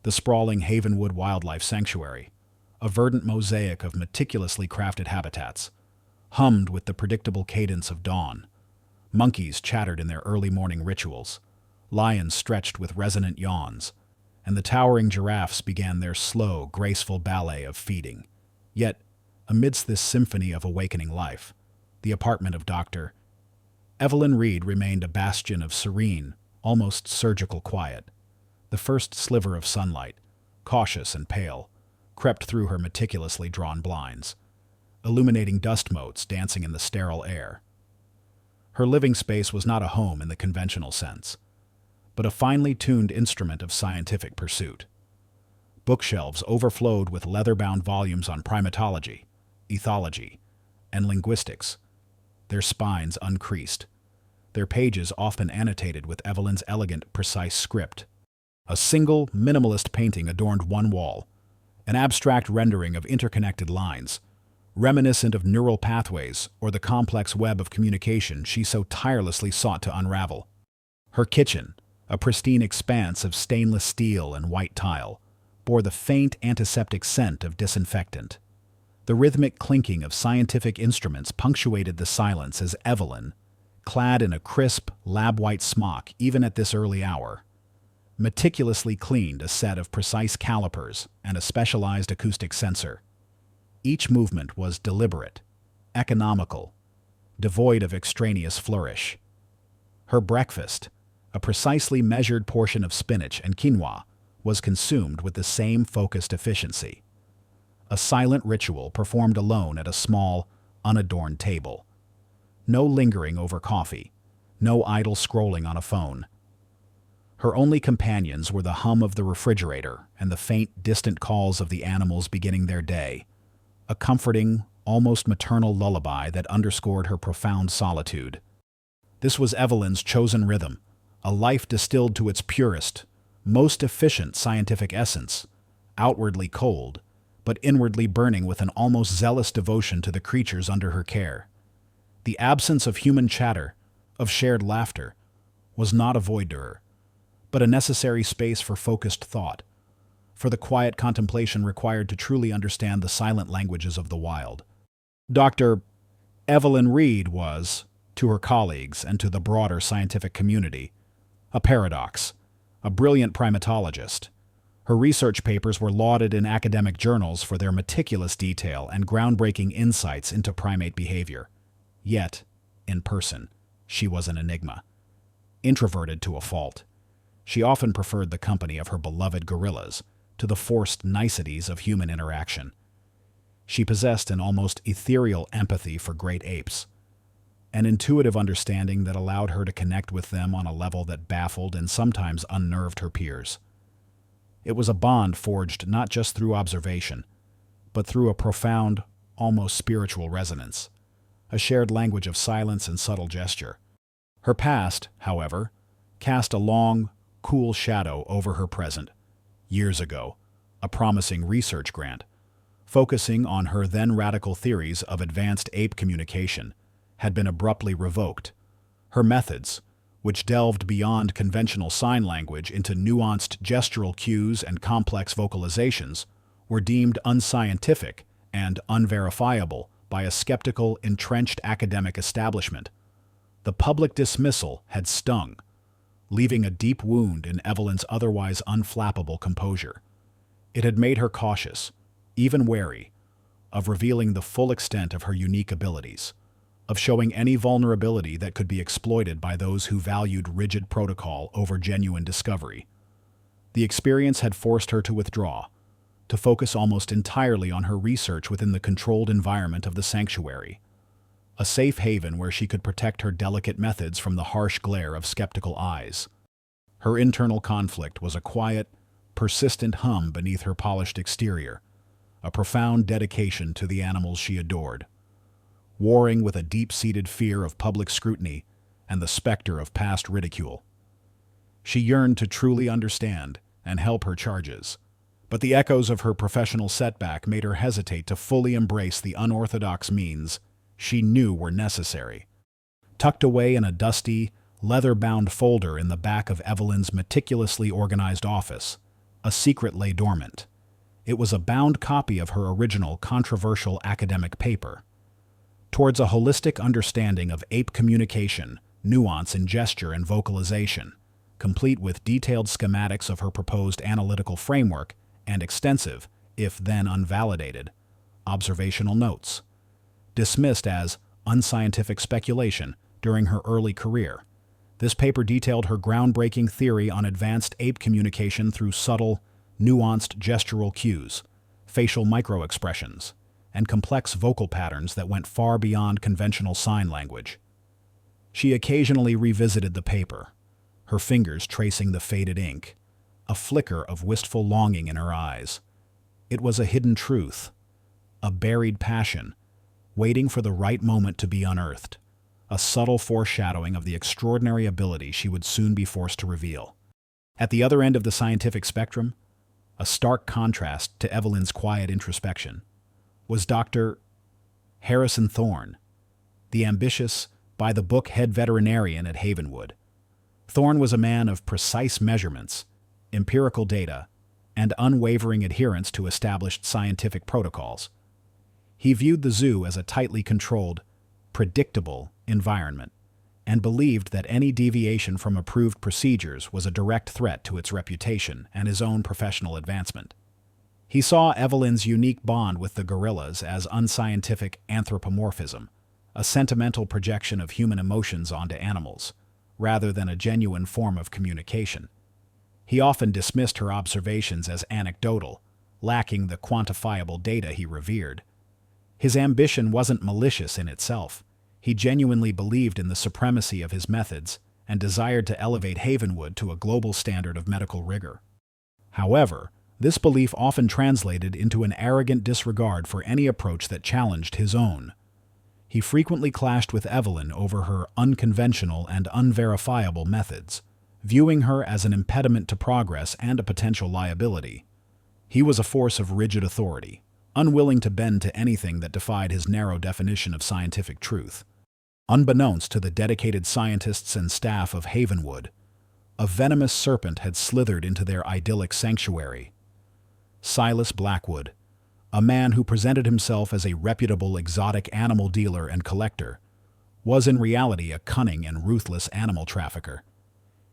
the sprawling Havenwood Wildlife Sanctuary, a verdant mosaic of meticulously crafted habitats, hummed with the predictable cadence of dawn. Monkeys chattered in their early morning rituals, lions stretched with resonant yawns, and the towering giraffes began their slow, graceful ballet of feeding. Yet, amidst this symphony of awakening life, the apartment of Dr. Evelyn Reed remained a bastion of serene, almost surgical quiet. The first sliver of sunlight, cautious and pale, crept through her meticulously drawn blinds, illuminating dust motes dancing in the sterile air. Her living space was not a home in the conventional sense, but a finely tuned instrument of scientific pursuit. Bookshelves overflowed with leather-bound volumes on primatology, ethology, and linguistics, their spines uncreased, their pages often annotated with Evelyn's elegant, precise script. A single, minimalist painting adorned one wall, an abstract rendering of interconnected lines, reminiscent of neural pathways or the complex web of communication she so tirelessly sought to unravel. Her kitchen, a pristine expanse of stainless steel and white tile, bore the faint antiseptic scent of disinfectant. The rhythmic clinking of scientific instruments punctuated the silence as Evelyn, clad in a crisp, lab-white smock even at this early hour, meticulously cleaned a set of precise calipers and a specialized acoustic sensor. Each movement was deliberate, economical, devoid of extraneous flourish. Her breakfast, a precisely measured portion of spinach and quinoa, was consumed with the same focused efficiency. A silent ritual performed alone at a small, unadorned table. No lingering over coffee, no idle scrolling on a phone. Her only companions were the hum of the refrigerator and the faint, distant calls of the animals beginning their day, a comforting, almost maternal lullaby that underscored her profound solitude. This was Evelyn's chosen rhythm, a life distilled to its purest, most efficient scientific essence, outwardly cold, but inwardly burning with an almost zealous devotion to the creatures under her care. The absence of human chatter, of shared laughter, was not a void to her, but a necessary space for focused thought, for the quiet contemplation required to truly understand the silent languages of the wild. Dr. Evelyn Reed was, to her colleagues and to the broader scientific community, a paradox, a brilliant primatologist. Her research papers were lauded in academic journals for their meticulous detail and groundbreaking insights into primate behavior. Yet, in person, she was an enigma. Introverted to a fault, she often preferred the company of her beloved gorillas to the forced niceties of human interaction. She possessed an almost ethereal empathy for great apes, an intuitive understanding that allowed her to connect with them on a level that baffled and sometimes unnerved her peers. It was a bond forged not just through observation, but through a profound, almost spiritual resonance, a shared language of silence and subtle gesture. Her past, however, cast a long, cool shadow over her present. Years ago, a promising research grant, focusing on her then radical theories of advanced ape communication, had been abruptly revoked. Her methods, which delved beyond conventional sign language into nuanced gestural cues and complex vocalizations, were deemed unscientific and unverifiable by a skeptical, entrenched academic establishment. The public dismissal had stung, leaving a deep wound in Evelyn's otherwise unflappable composure. It had made her cautious, even wary, of revealing the full extent of her unique abilities, of showing any vulnerability that could be exploited by those who valued rigid protocol over genuine discovery. The experience had forced her to withdraw, to focus almost entirely on her research within the controlled environment of the sanctuary, a safe haven where she could protect her delicate methods from the harsh glare of skeptical eyes. Her internal conflict was a quiet, persistent hum beneath her polished exterior, a profound dedication to the animals she adored, warring with a deep-seated fear of public scrutiny and the specter of past ridicule. She yearned to truly understand and help her charges, but the echoes of her professional setback made her hesitate to fully embrace the unorthodox means she knew were necessary. Tucked away in a dusty, leather-bound folder in the back of Evelyn's meticulously organized office, a secret lay dormant. It was a bound copy of her original controversial academic paper. Towards a holistic understanding of ape communication, nuance in gesture and vocalization, complete with detailed schematics of her proposed analytical framework and extensive, if then unvalidated, observational notes. Dismissed as unscientific speculation during her early career, this paper detailed her groundbreaking theory on advanced ape communication through subtle, nuanced gestural cues, facial microexpressions, and complex vocal patterns that went far beyond conventional sign language. She occasionally revisited the paper, her fingers tracing the faded ink, a flicker of wistful longing in her eyes. It was a hidden truth, a buried passion, waiting for the right moment to be unearthed, a subtle foreshadowing of the extraordinary ability she would soon be forced to reveal. At the other end of the scientific spectrum, a stark contrast to Evelyn's quiet introspection, was Dr. Harrison Thorne, the ambitious, by-the-book head veterinarian at Havenwood. Thorne was a man of precise measurements, empirical data, and unwavering adherence to established scientific protocols. He viewed the zoo as a tightly controlled, predictable environment, and believed that any deviation from approved procedures was a direct threat to its reputation and his own professional advancement. He saw Evelyn's unique bond with the gorillas as unscientific anthropomorphism, a sentimental projection of human emotions onto animals, rather than a genuine form of communication. He often dismissed her observations as anecdotal, lacking the quantifiable data he revered. His ambition wasn't malicious in itself. He genuinely believed in the supremacy of his methods and desired to elevate Havenwood to a global standard of medical rigor. However, this belief often translated into an arrogant disregard for any approach that challenged his own. He frequently clashed with Evelyn over her unconventional and unverifiable methods, viewing her as an impediment to progress and a potential liability. He was a force of rigid authority, unwilling to bend to anything that defied his narrow definition of scientific truth. Unbeknownst to the dedicated scientists and staff of Havenwood, a venomous serpent had slithered into their idyllic sanctuary. Silas Blackwood, a man who presented himself as a reputable exotic animal dealer and collector, was in reality a cunning and ruthless animal trafficker.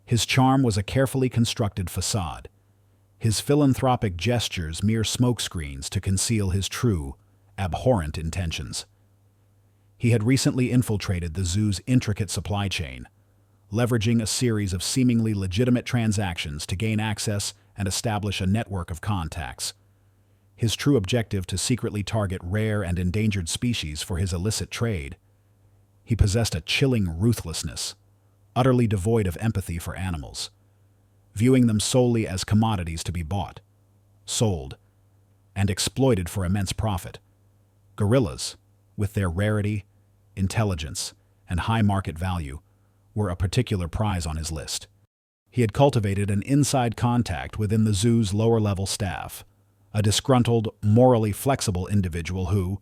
His charm was a carefully constructed facade, his philanthropic gestures mere smokescreens to conceal his true, abhorrent intentions. He had recently infiltrated the zoo's intricate supply chain, leveraging a series of seemingly legitimate transactions to gain access and establish a network of contacts. His true objective to secretly target rare and endangered species for his illicit trade. He possessed a chilling ruthlessness, utterly devoid of empathy for animals, viewing them solely as commodities to be bought, sold, and exploited for immense profit. Gorillas, with their rarity, intelligence, and high market value, were a particular prize on his list. He had cultivated an inside contact within the zoo's lower-level staff, a disgruntled, morally flexible individual who,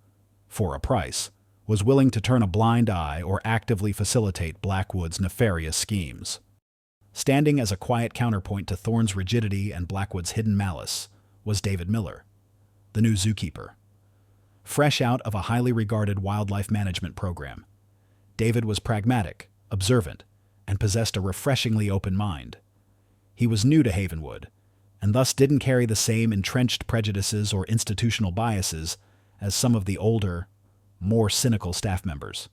for a price, was willing to turn a blind eye or actively facilitate Blackwood's nefarious schemes. Standing as a quiet counterpoint to Thorne's rigidity and Blackwood's hidden malice was David Miller, the new zookeeper. Fresh out of a highly regarded wildlife management program, David was pragmatic, observant, and possessed a refreshingly open mind. He was new to Havenwood, and thus didn't carry the same entrenched prejudices or institutional biases as some of the older, more cynical staff members.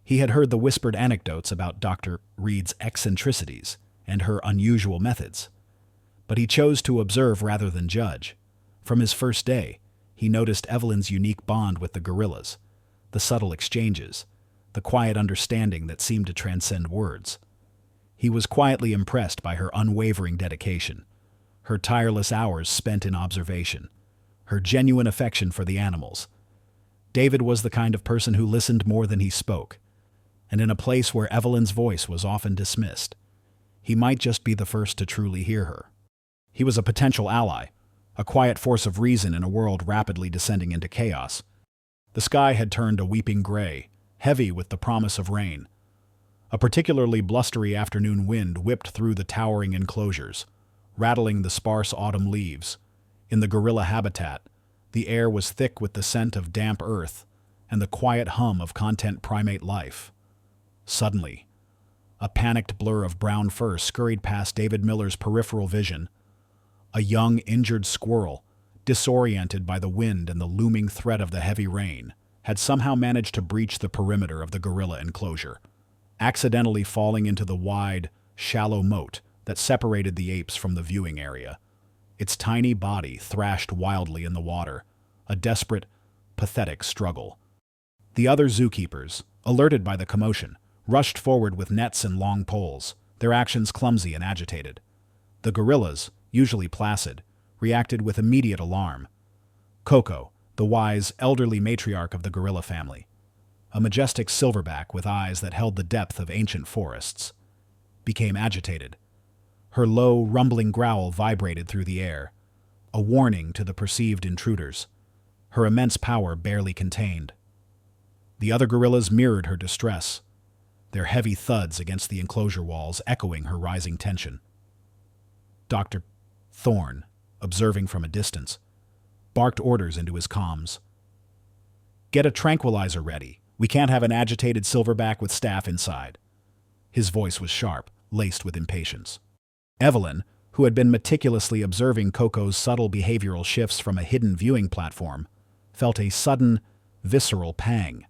He had heard the whispered anecdotes about Dr. Reed's eccentricities and her unusual methods, but he chose to observe rather than judge. From his first day, he noticed Evelyn's unique bond with the gorillas, the subtle exchanges, the quiet understanding that seemed to transcend words. He was quietly impressed by her unwavering dedication, her tireless hours spent in observation, her genuine affection for the animals. David was the kind of person who listened more than he spoke, and in a place where Evelyn's voice was often dismissed, he might just be the first to truly hear her. He was a potential ally, a quiet force of reason in a world rapidly descending into chaos. The sky had turned a weeping gray, heavy with the promise of rain. A particularly blustery afternoon wind whipped through the towering enclosures, rattling the sparse autumn leaves. In the gorilla habitat, the air was thick with the scent of damp earth and the quiet hum of content primate life. Suddenly, a panicked blur of brown fur scurried past David Miller's peripheral vision. A young, injured squirrel, disoriented by the wind and the looming threat of the heavy rain, had somehow managed to breach the perimeter of the gorilla enclosure, accidentally falling into the wide, shallow moat that separated the apes from the viewing area. Its tiny body thrashed wildly in the water, a desperate, pathetic struggle. The other zookeepers, alerted by the commotion, rushed forward with nets and long poles, their actions clumsy and agitated. The gorillas, usually placid, reacted with immediate alarm. Coco, the wise, elderly matriarch of the gorilla family, a majestic silverback with eyes that held the depth of ancient forests, became agitated. Her low, rumbling growl vibrated through the air, a warning to the perceived intruders, her immense power barely contained. The other gorillas mirrored her distress, their heavy thuds against the enclosure walls echoing her rising tension. Dr. Thorne, observing from a distance, barked orders into his comms. "Get a tranquilizer ready. We can't have an agitated silverback with staff inside." His voice was sharp, laced with impatience. Evelyn, who had been meticulously observing Coco's subtle behavioral shifts from a hidden viewing platform, felt a sudden, visceral pang.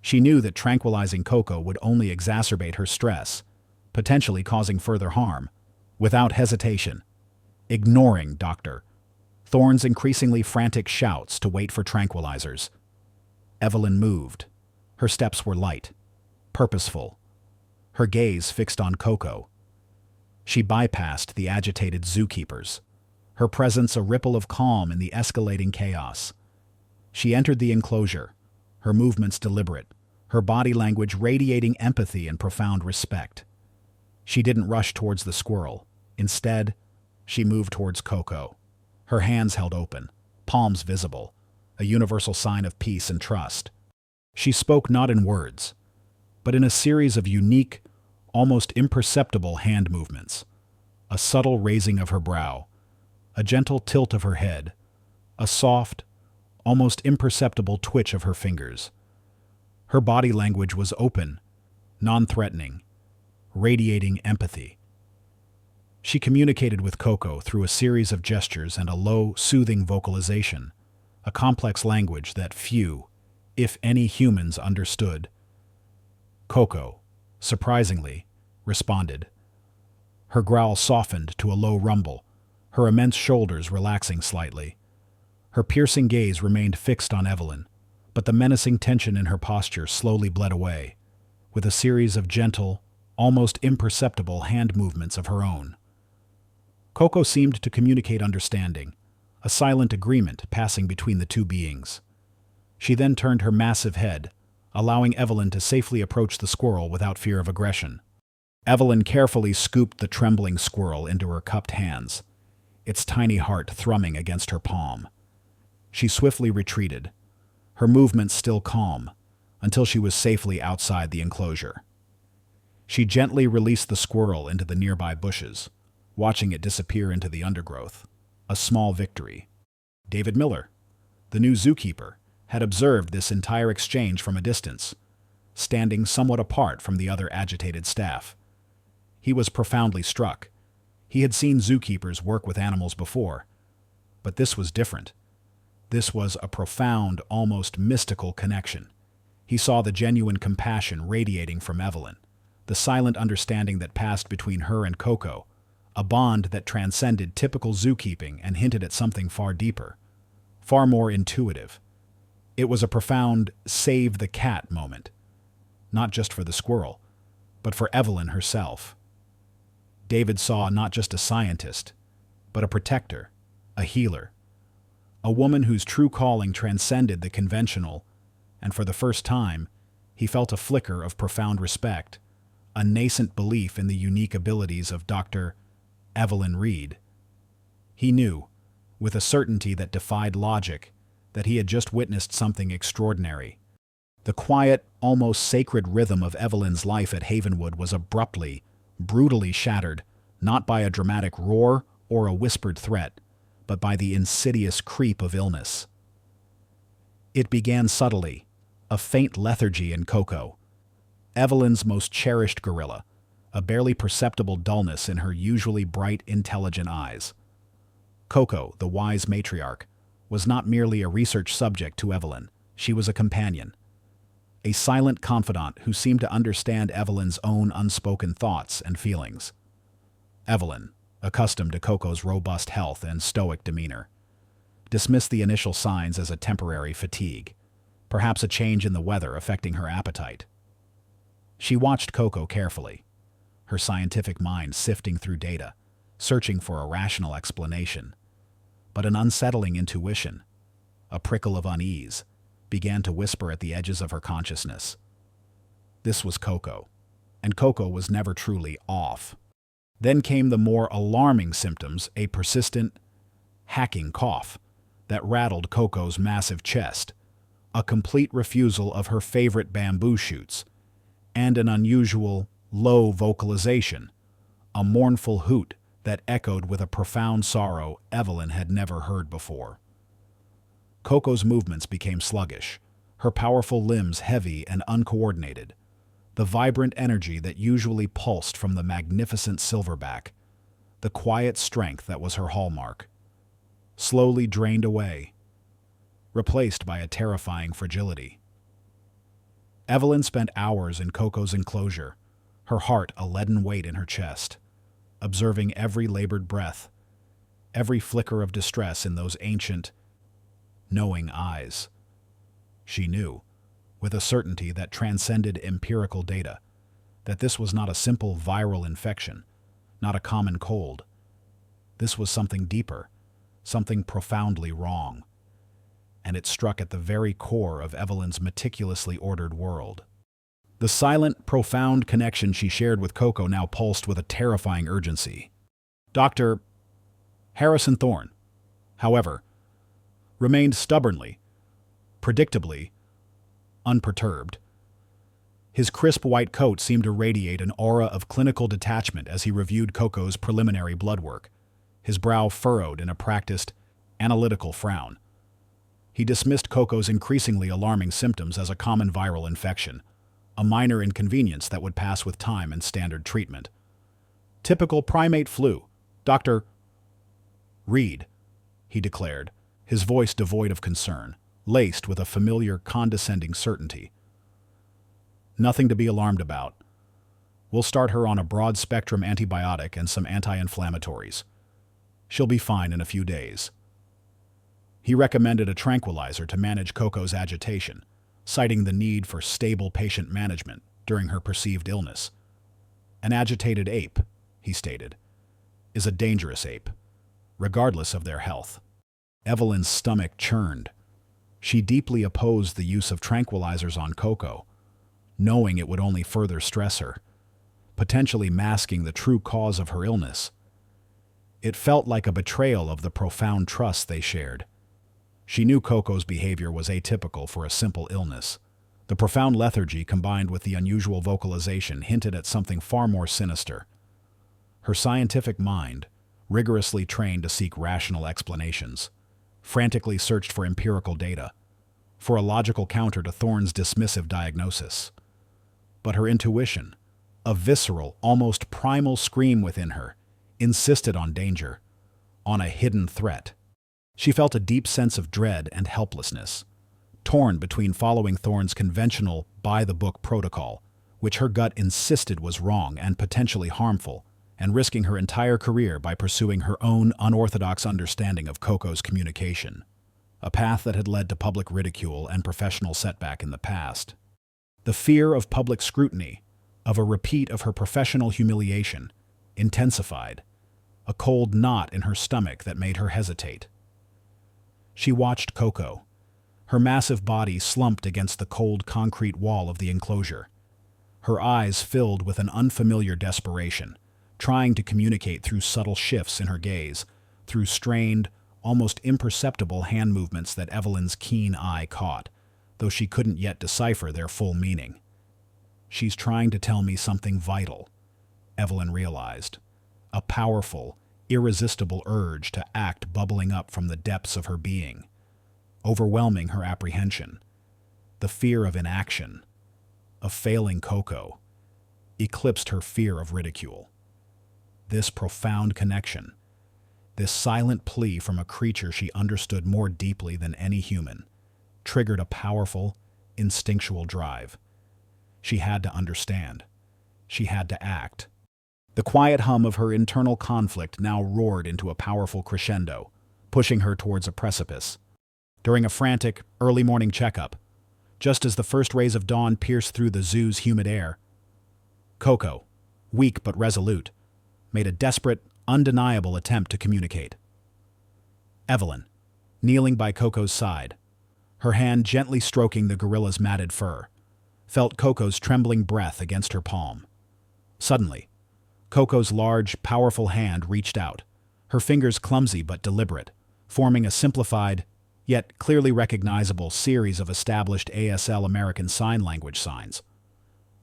She knew that tranquilizing Coco would only exacerbate her stress, potentially causing further harm. Without hesitation, ignoring Dr. Thorne's increasingly frantic shouts to wait for tranquilizers, Evelyn moved. Her steps were light, purposeful, her gaze fixed on Coco. She bypassed the agitated zookeepers, her presence a ripple of calm in the escalating chaos. She entered the enclosure, her movements deliberate, her body language radiating empathy and profound respect. She didn't rush towards the squirrel. Instead, she moved towards Coco, her hands held open, palms visible, a universal sign of peace and trust. She spoke not in words, but in a series of unique, almost imperceptible hand movements, a subtle raising of her brow, a gentle tilt of her head, a soft, almost imperceptible twitch of her fingers. Her body language was open, non-threatening, radiating empathy. She communicated with Coco through a series of gestures and a low, soothing vocalization, a complex language that few, if any, humans understood. Coco, surprisingly, responded. Her growl softened to a low rumble, her immense shoulders relaxing slightly. Her piercing gaze remained fixed on Evelyn, but the menacing tension in her posture slowly bled away, with a series of gentle, almost imperceptible hand movements of her own. Coco seemed to communicate understanding, a silent agreement passing between the two beings. She then turned her massive head, allowing Evelyn to safely approach the squirrel without fear of aggression. Evelyn carefully scooped the trembling squirrel into her cupped hands, its tiny heart thrumming against her palm. She swiftly retreated, her movements still calm, until she was safely outside the enclosure. She gently released the squirrel into the nearby bushes, watching it disappear into the undergrowth. A small victory. David Miller, the new zookeeper, had observed this entire exchange from a distance, standing somewhat apart from the other agitated staff. He was profoundly struck. He had seen zookeepers work with animals before, but this was different. This was a profound, almost mystical connection. He saw the genuine compassion radiating from Evelyn, the silent understanding that passed between her and Coco, a bond that transcended typical zookeeping and hinted at something far deeper, far more intuitive. It was a profound save the cat moment, not just for the squirrel, but for Evelyn herself. David saw not just a scientist, but a protector, a healer, a woman whose true calling transcended the conventional, and for the first time, he felt a flicker of profound respect, a nascent belief in the unique abilities of Dr. Evelyn Reed. He knew, with a certainty that defied logic, that he had just witnessed something extraordinary. The quiet, almost sacred rhythm of Evelyn's life at Havenwood was abruptly, brutally shattered, not by a dramatic roar or a whispered threat, but by the insidious creep of illness. It began subtly, a faint lethargy in Coco, Evelyn's most cherished gorilla, a barely perceptible dullness in her usually bright, intelligent eyes. Coco, the wise matriarch, was not merely a research subject to Evelyn, she was a companion. A silent confidant who seemed to understand Evelyn's own unspoken thoughts and feelings. Evelyn, accustomed to Coco's robust health and stoic demeanor, dismissed the initial signs as a temporary fatigue, perhaps a change in the weather affecting her appetite. She watched Coco carefully, her scientific mind sifting through data, searching for a rational explanation. But an unsettling intuition, a prickle of unease, began to whisper at the edges of her consciousness. This was Coco, and Coco was never truly off. Then came the more alarming symptoms, a persistent, hacking cough that rattled Coco's massive chest, a complete refusal of her favorite bamboo shoots, and an unusual, low vocalization, a mournful hoot that echoed with a profound sorrow Evelyn had never heard before. Coco's movements became sluggish, her powerful limbs heavy and uncoordinated. The vibrant energy that usually pulsed from the magnificent silverback, the quiet strength that was her hallmark, slowly drained away, replaced by a terrifying fragility. Evelyn spent hours in Coco's enclosure, her heart a leaden weight in her chest, observing every labored breath, every flicker of distress in those ancient, knowing eyes. She knew, with a certainty that transcended empirical data, that this was not a simple viral infection, not a common cold. This was something deeper, something profoundly wrong. And it struck at the very core of Evelyn's meticulously ordered world. The silent, profound connection she shared with Coco now pulsed with a terrifying urgency. Dr. Harrison Thorne, however, remained stubbornly, predictably, unperturbed. His crisp white coat seemed to radiate an aura of clinical detachment as he reviewed Coco's preliminary blood work, his brow furrowed in a practiced, analytical frown. He dismissed Coco's increasingly alarming symptoms as a common viral infection, a minor inconvenience that would pass with time and standard treatment. Typical primate flu, Dr. Reed, he declared, his voice devoid of concern, laced with a familiar, condescending certainty. Nothing to be alarmed about. We'll start her on a broad-spectrum antibiotic and some anti-inflammatories. She'll be fine in a few days. He recommended a tranquilizer to manage Coco's agitation, citing the need for stable patient management during her perceived illness. An agitated ape, he stated, is a dangerous ape, regardless of their health. Evelyn's stomach churned. She deeply opposed the use of tranquilizers on Coco, knowing it would only further stress her, potentially masking the true cause of her illness. It felt like a betrayal of the profound trust they shared. She knew Coco's behavior was atypical for a simple illness. The profound lethargy combined with the unusual vocalization hinted at something far more sinister. Her scientific mind, rigorously trained to seek rational explanations, frantically searched for empirical data, for a logical counter to Thorne's dismissive diagnosis. But her intuition, a visceral, almost primal scream within her, insisted on danger, on a hidden threat. She felt a deep sense of dread and helplessness, torn between following Thorne's conventional, by-the-book protocol, which her gut insisted was wrong and potentially harmful, and risking her entire career by pursuing her own unorthodox understanding of Coco's communication, a path that had led to public ridicule and professional setback in the past. The fear of public scrutiny, of a repeat of her professional humiliation, intensified, a cold knot in her stomach that made her hesitate. She watched Coco, her massive body slumped against the cold concrete wall of the enclosure, her eyes filled with an unfamiliar desperation, trying to communicate through subtle shifts in her gaze, through strained, almost imperceptible hand movements that Evelyn's keen eye caught, though she couldn't yet decipher their full meaning. She's trying to tell me something vital, Evelyn realized. A powerful, irresistible urge to act bubbling up from the depths of her being, overwhelming her apprehension. The fear of inaction, of failing Coco, eclipsed her fear of ridicule. This profound connection, this silent plea from a creature she understood more deeply than any human, triggered a powerful, instinctual drive. She had to understand. She had to act. The quiet hum of her internal conflict now roared into a powerful crescendo, pushing her towards a precipice. During a frantic, early morning checkup, just as the first rays of dawn pierced through the zoo's humid air, Coco, weak but resolute, made a desperate, undeniable attempt to communicate. Evelyn, kneeling by Coco's side, her hand gently stroking the gorilla's matted fur, felt Coco's trembling breath against her palm. Suddenly, Coco's large, powerful hand reached out, her fingers clumsy but deliberate, forming a simplified, yet clearly recognizable series of established ASL American Sign Language signs.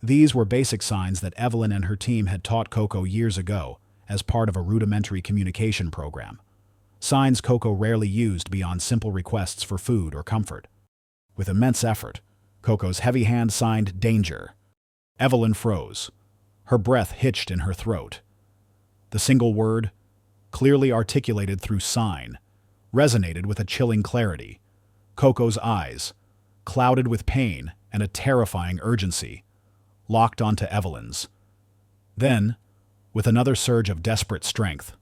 These were basic signs that Evelyn and her team had taught Coco years ago as part of a rudimentary communication program. Signs Coco rarely used beyond simple requests for food or comfort. With immense effort, Coco's heavy hand signed "Danger." Evelyn froze. Her breath hitched in her throat. The single word, clearly articulated through sign, resonated with a chilling clarity. Coco's eyes, clouded with pain and a terrifying urgency, locked onto Evelyn's. Then, with another surge of desperate strength,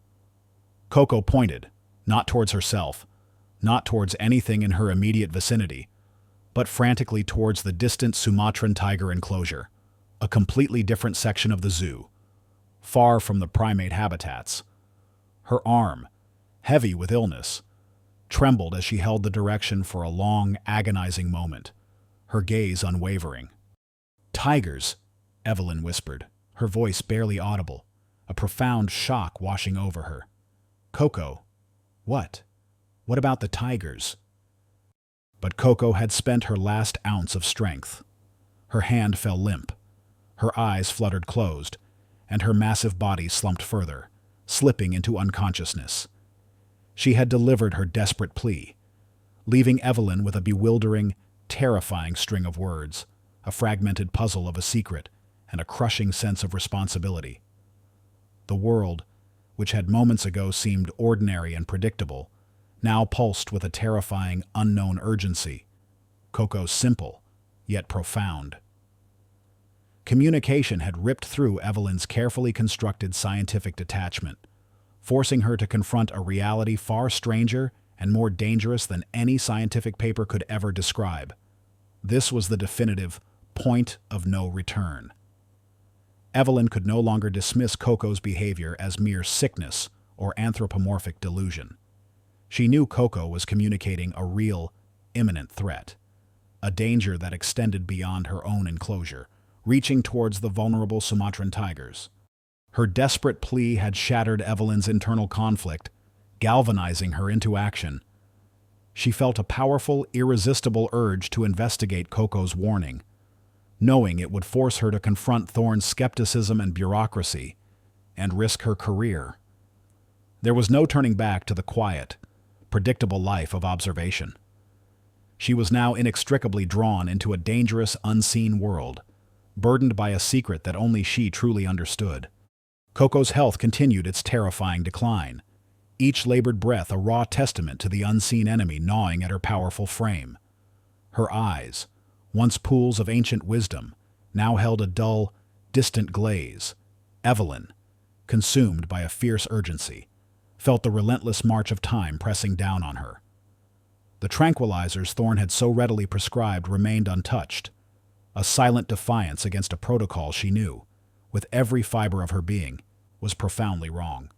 Coco pointed, not towards herself, not towards anything in her immediate vicinity, but frantically towards the distant Sumatran tiger enclosure, a completely different section of the zoo, far from the primate habitats. Her arm, heavy with illness, trembled as she held the direction for a long, agonizing moment, her gaze unwavering. "Tigers," Evelyn whispered, her voice barely audible, a profound shock washing over her. "Coco, what? What about the tigers?" But Coco had spent her last ounce of strength. Her hand fell limp, her eyes fluttered closed, and her massive body slumped further, slipping into unconsciousness. She had delivered her desperate plea, leaving Evelyn with a bewildering, terrifying string of words, a fragmented puzzle of a secret, and a crushing sense of responsibility. The world, which had moments ago seemed ordinary and predictable, now pulsed with a terrifying, unknown urgency. Coco's simple, yet profound. Communication had ripped through Evelyn's carefully constructed scientific detachment, forcing her to confront a reality far stranger and more dangerous than any scientific paper could ever describe. This was the definitive point of no return. Evelyn could no longer dismiss Coco's behavior as mere sickness or anthropomorphic delusion. She knew Coco was communicating a real, imminent threat, a danger that extended beyond her own enclosure, reaching towards the vulnerable Sumatran tigers. Her desperate plea had shattered Evelyn's internal conflict, galvanizing her into action. She felt a powerful, irresistible urge to investigate Coco's warning, knowing it would force her to confront Thorne's skepticism and bureaucracy, and risk her career. There was no turning back to the quiet, predictable life of observation. She was now inextricably drawn into a dangerous, unseen world, burdened by a secret that only she truly understood. Coco's health continued its terrifying decline, each labored breath a raw testament to the unseen enemy gnawing at her powerful frame. Her eyes, once pools of ancient wisdom, now held a dull, distant glaze. Evelyn, consumed by a fierce urgency, felt the relentless march of time pressing down on her. The tranquilizers Thorne had so readily prescribed remained untouched, a silent defiance against a protocol she knew, with every fiber of her being, was profoundly wrong.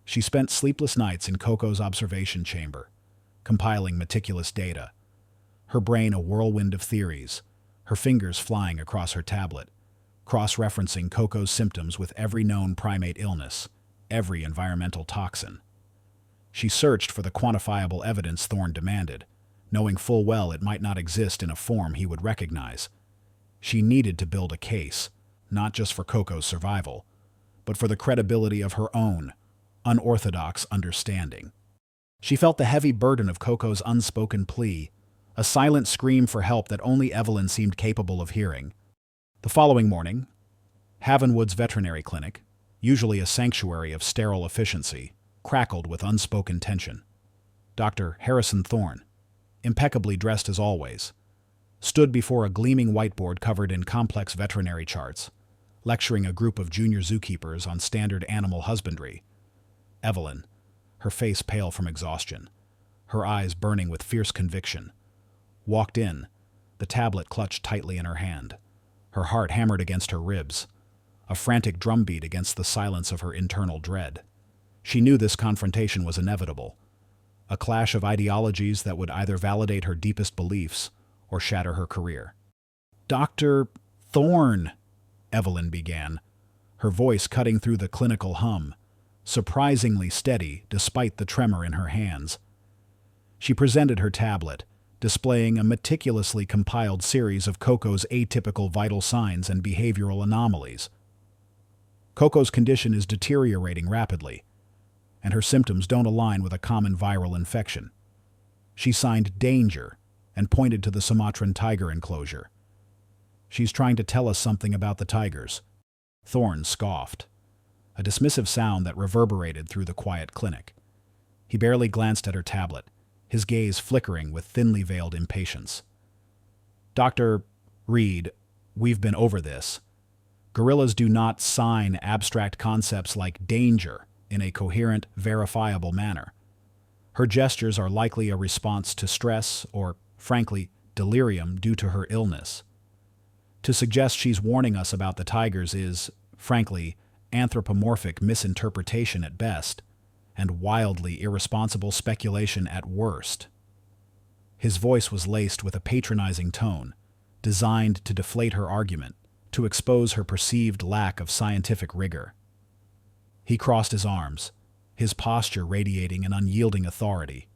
She spent sleepless nights in Coco's observation chamber, compiling meticulous data, her brain a whirlwind of theories, her fingers flying across her tablet, cross-referencing Coco's symptoms with every known primate illness, every environmental toxin. She searched for the quantifiable evidence Thorne demanded, knowing full well it might not exist in a form he would recognize. She needed to build a case, not just for Coco's survival, but for the credibility of her own, unorthodox understanding. She felt the heavy burden of Coco's unspoken plea, a silent scream for help that only Evelyn seemed capable of hearing. The following morning, Havenwood's veterinary clinic, usually a sanctuary of sterile efficiency, crackled with unspoken tension. Dr. Harrison Thorne, impeccably dressed as always, stood before a gleaming whiteboard covered in complex veterinary charts, lecturing a group of junior zookeepers on standard animal husbandry. Evelyn, her face pale from exhaustion, her eyes burning with fierce conviction, walked in, the tablet clutched tightly in her hand. Her heart hammered against her ribs, a frantic drumbeat against the silence of her internal dread. She knew this confrontation was inevitable, a clash of ideologies that would either validate her deepest beliefs or shatter her career. "Dr. Thorne," Evelyn began, her voice cutting through the clinical hum, surprisingly steady despite the tremor in her hands. She presented her tablet, displaying a meticulously compiled series of Coco's atypical vital signs and behavioral anomalies. Coco's condition is deteriorating rapidly, and her symptoms don't align with a common viral infection. She signed danger and pointed to the Sumatran tiger enclosure. "She's trying to tell us something about the tigers." Thorne scoffed, a dismissive sound that reverberated through the quiet clinic. He barely glanced at her tablet, his gaze flickering with thinly veiled impatience. "Dr. Reed, we've been over this. Gorillas do not sign abstract concepts like danger in a coherent, verifiable manner. Her gestures are likely a response to stress or, frankly, delirium due to her illness. To suggest she's warning us about the tigers is, frankly, anthropomorphic misinterpretation at best, and wildly irresponsible speculation at worst." His voice was laced with a patronizing tone, designed to deflate her argument, to expose her perceived lack of scientific rigor. He crossed his arms, his posture radiating an unyielding authority.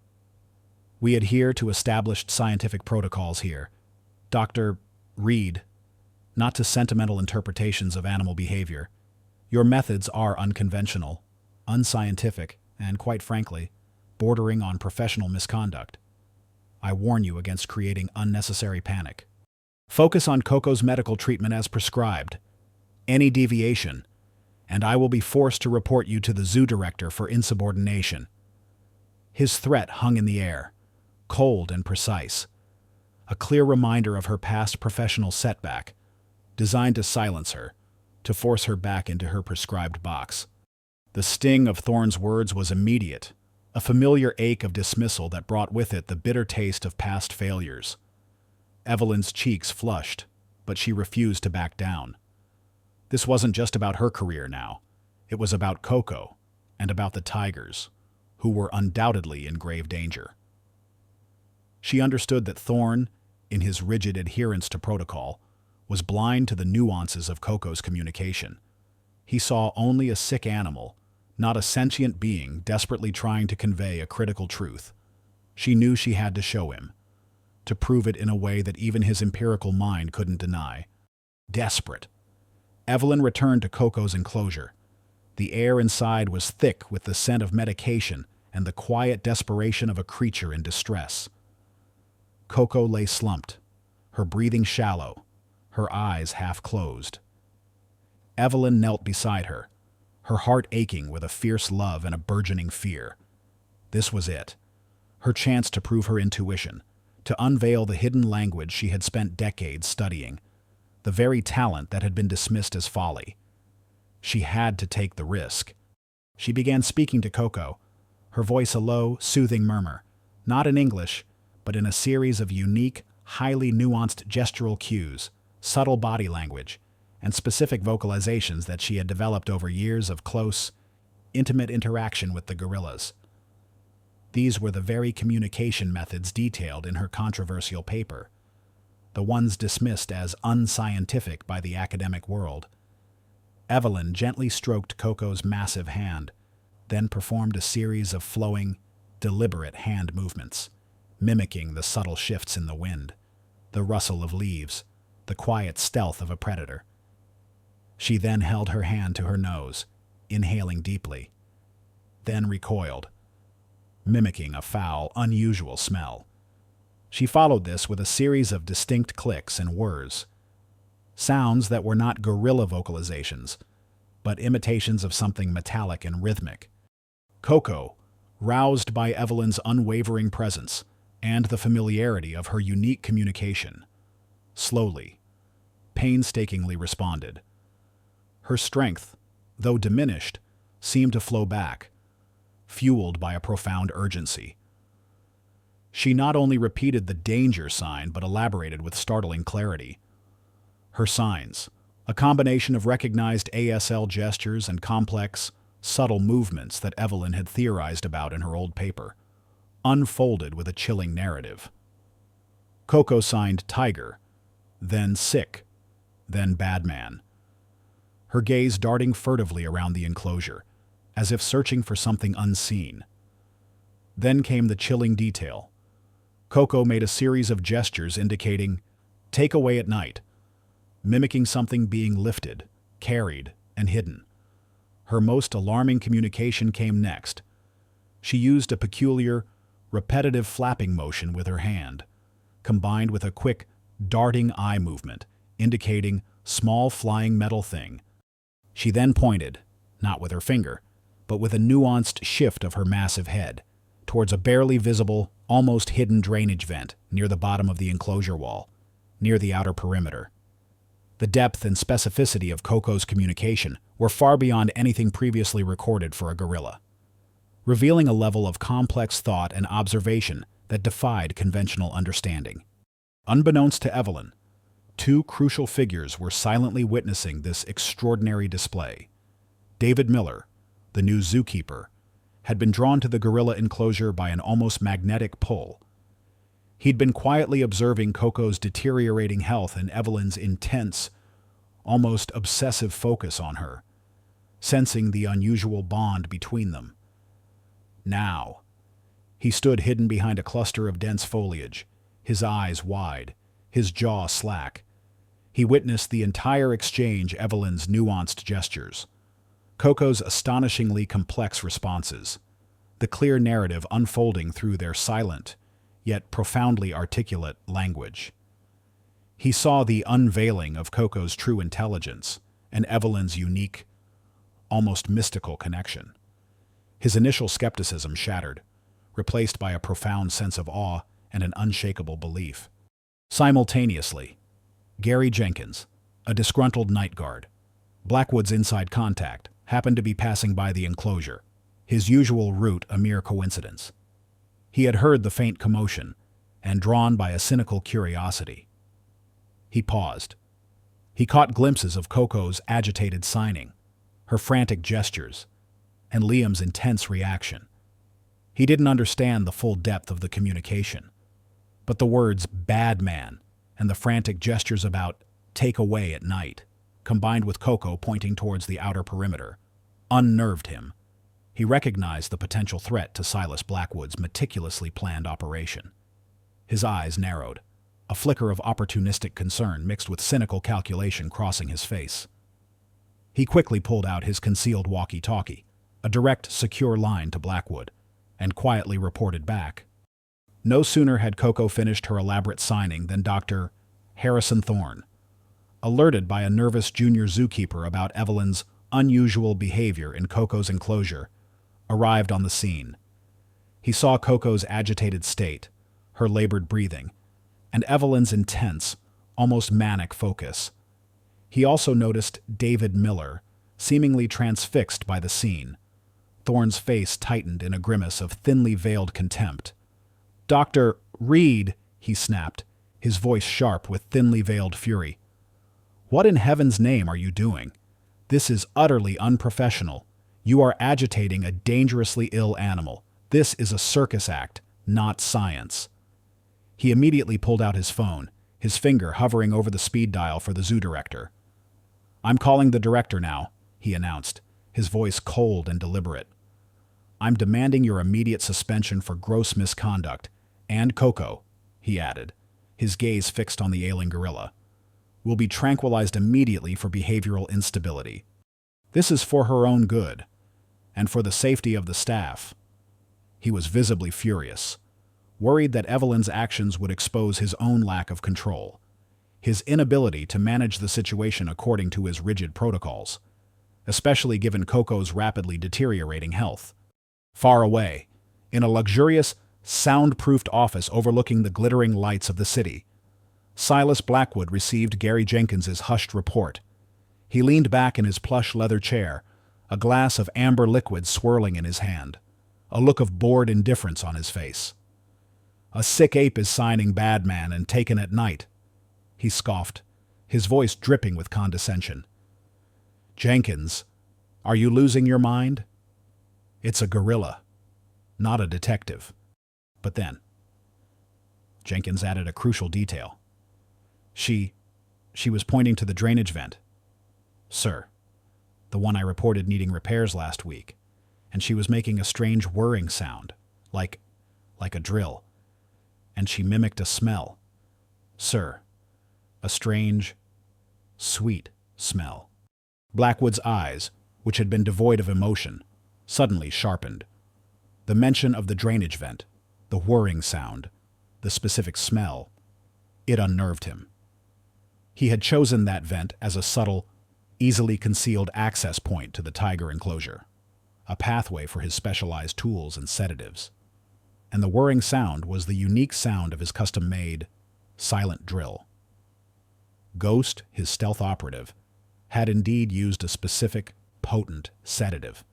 "We adhere to established scientific protocols here, Dr. Reed, not to sentimental interpretations of animal behavior. Your methods are unconventional, unscientific, and, quite frankly, bordering on professional misconduct. I warn you against creating unnecessary panic. Focus on Coco's medical treatment as prescribed. Any deviation, and I will be forced to report you to the zoo director for insubordination." His threat hung in the air, cold and precise, a clear reminder of her past professional setback, designed to silence her, to force her back into her prescribed box. The sting of Thorne's words was immediate, a familiar ache of dismissal that brought with it the bitter taste of past failures. Evelyn's cheeks flushed, but she refused to back down. This wasn't just about her career now. It was about Coco, and about the tigers, who were undoubtedly in grave danger. She understood that Thorne, in his rigid adherence to protocol, was blind to the nuances of Coco's communication. He saw only a sick animal, not a sentient being desperately trying to convey a critical truth. She knew she had to show him, to prove it in a way that even his empirical mind couldn't deny. Desperate, Evelyn returned to Coco's enclosure. The air inside was thick with the scent of medication and the quiet desperation of a creature in distress. Coco lay slumped, her breathing shallow, her eyes half closed. Evelyn knelt beside her, her heart aching with a fierce love and a burgeoning fear. This was it, her chance to prove her intuition, to unveil the hidden language she had spent decades studying, the very talent that had been dismissed as folly. She had to take the risk. She began speaking to Coco, her voice a low, soothing murmur, not in English, but in a series of unique, highly nuanced gestural cues, subtle body language, and specific vocalizations that she had developed over years of close, intimate interaction with the gorillas. These were the very communication methods detailed in her controversial paper, the ones dismissed as unscientific by the academic world. Evelyn gently stroked Coco's massive hand, then performed a series of flowing, deliberate hand movements, mimicking the subtle shifts in the wind, the rustle of leaves, the quiet stealth of a predator. She then held her hand to her nose, inhaling deeply. then recoiled, mimicking a foul, unusual smell. She followed this with a series of distinct clicks and whirs, sounds that were not gorilla vocalizations, but imitations of something metallic and rhythmic. Coco, roused by Evelyn's unwavering presence and the familiarity of her unique communication, slowly, painstakingly responded. Her strength, though diminished, seemed to flow back, fueled by a profound urgency. She not only repeated the danger sign but elaborated with startling clarity. Her signs, a combination of recognized ASL gestures and complex, subtle movements that Evelyn had theorized about in her old paper, unfolded with a chilling narrative. Coco signed tiger, then sick, then bad man, her gaze darting furtively around the enclosure, as if searching for something unseen. Then came the chilling detail. Coco made a series of gestures indicating, "Take away at night," mimicking something being lifted, carried, and hidden. Her most alarming communication came next. She used a peculiar, repetitive flapping motion with her hand, combined with a quick, darting eye movement, indicating small flying metal thing. She then pointed, not with her finger, but with a nuanced shift of her massive head, towards a barely visible, almost hidden drainage vent near the bottom of the enclosure wall, near the outer perimeter. The depth and specificity of Coco's communication were far beyond anything previously recorded for a gorilla, revealing a level of complex thought and observation that defied conventional understanding. Unbeknownst to Evelyn, two crucial figures were silently witnessing this extraordinary display. David Miller, the new zookeeper, had been drawn to the gorilla enclosure by an almost magnetic pull. He'd been quietly observing Coco's deteriorating health and Evelyn's intense, almost obsessive focus on her, sensing the unusual bond between them. Now, he stood hidden behind a cluster of dense foliage, his eyes wide, his jaw slack. He witnessed the entire exchange, Evelyn's nuanced gestures, Coco's astonishingly complex responses, the clear narrative unfolding through their silent, yet profoundly articulate language. He saw the unveiling of Coco's true intelligence and Evelyn's unique, almost mystical connection. His initial skepticism shattered, replaced by a profound sense of awe and an unshakable belief. Simultaneously, Gary Jenkins, a disgruntled night guard, Blackwood's inside contact, happened to be passing by the enclosure, his usual route a mere coincidence. He had heard the faint commotion, and drawn by a cynical curiosity, he paused. He caught glimpses of Coco's agitated signing, her frantic gestures, and Liam's intense reaction. He didn't understand the full depth of the communication, but the words "bad man" and the frantic gestures about "take away at night," combined with Coco pointing towards the outer perimeter, unnerved him. He recognized the potential threat to Silas Blackwood's meticulously planned operation. His eyes narrowed, a flicker of opportunistic concern mixed with cynical calculation crossing his face. He quickly pulled out his concealed walkie-talkie, a direct, secure line to Blackwood, and quietly reported back. No sooner had Coco finished her elaborate signing than Dr. Harrison Thorne, alerted by a nervous junior zookeeper about Evelyn's unusual behavior in Coco's enclosure, arrived on the scene. He saw Coco's agitated state, her labored breathing, and Evelyn's intense, almost manic focus. He also noticed David Miller, seemingly transfixed by the scene. Thorne's face tightened in a grimace of thinly veiled contempt. "Dr. Reed," he snapped, his voice sharp with thinly veiled fury. "What in heaven's name are you doing? This is utterly unprofessional. You are agitating a dangerously ill animal. This is a circus act, not science." He immediately pulled out his phone, his finger hovering over the speed dial for the zoo director. "I'm calling the director now," he announced, his voice cold and deliberate. "I'm demanding your immediate suspension for gross misconduct, and Coco," he added, his gaze fixed on the ailing gorilla, "will be tranquilized immediately for behavioral instability. This is for her own good, and for the safety of the staff. He was visibly furious, worried that Evelyn's actions would expose his own lack of control, his inability to manage the situation according to his rigid protocols, especially given Coco's rapidly deteriorating health. Far away, in a luxurious, soundproofed office overlooking the glittering lights of the city, Silas Blackwood received Gary Jenkins's hushed report. He leaned back in his plush leather chair, a glass of amber liquid swirling in his hand, a look of bored indifference on his face. "A sick ape is signing bad man and taken at night," he scoffed, his voice dripping with condescension. "Jenkins, are you losing your mind? It's a gorilla, not a detective." But then, Jenkins added a crucial detail. She was pointing to the drainage vent. "Sir, the one I reported needing repairs last week, and she was making a strange whirring sound, like a drill. And she mimicked a smell. Sir, a strange, sweet smell." Blackwood's eyes, which had been devoid of emotion, suddenly sharpened. The mention of the drainage vent, the whirring sound, the specific smell, it unnerved him. He had chosen that vent as a subtle, easily concealed access point to the tiger enclosure, a pathway for his specialized tools and sedatives. And the whirring sound was the unique sound of his custom-made, silent drill. Ghost, his stealth operative, had indeed used a specific, potent sedative.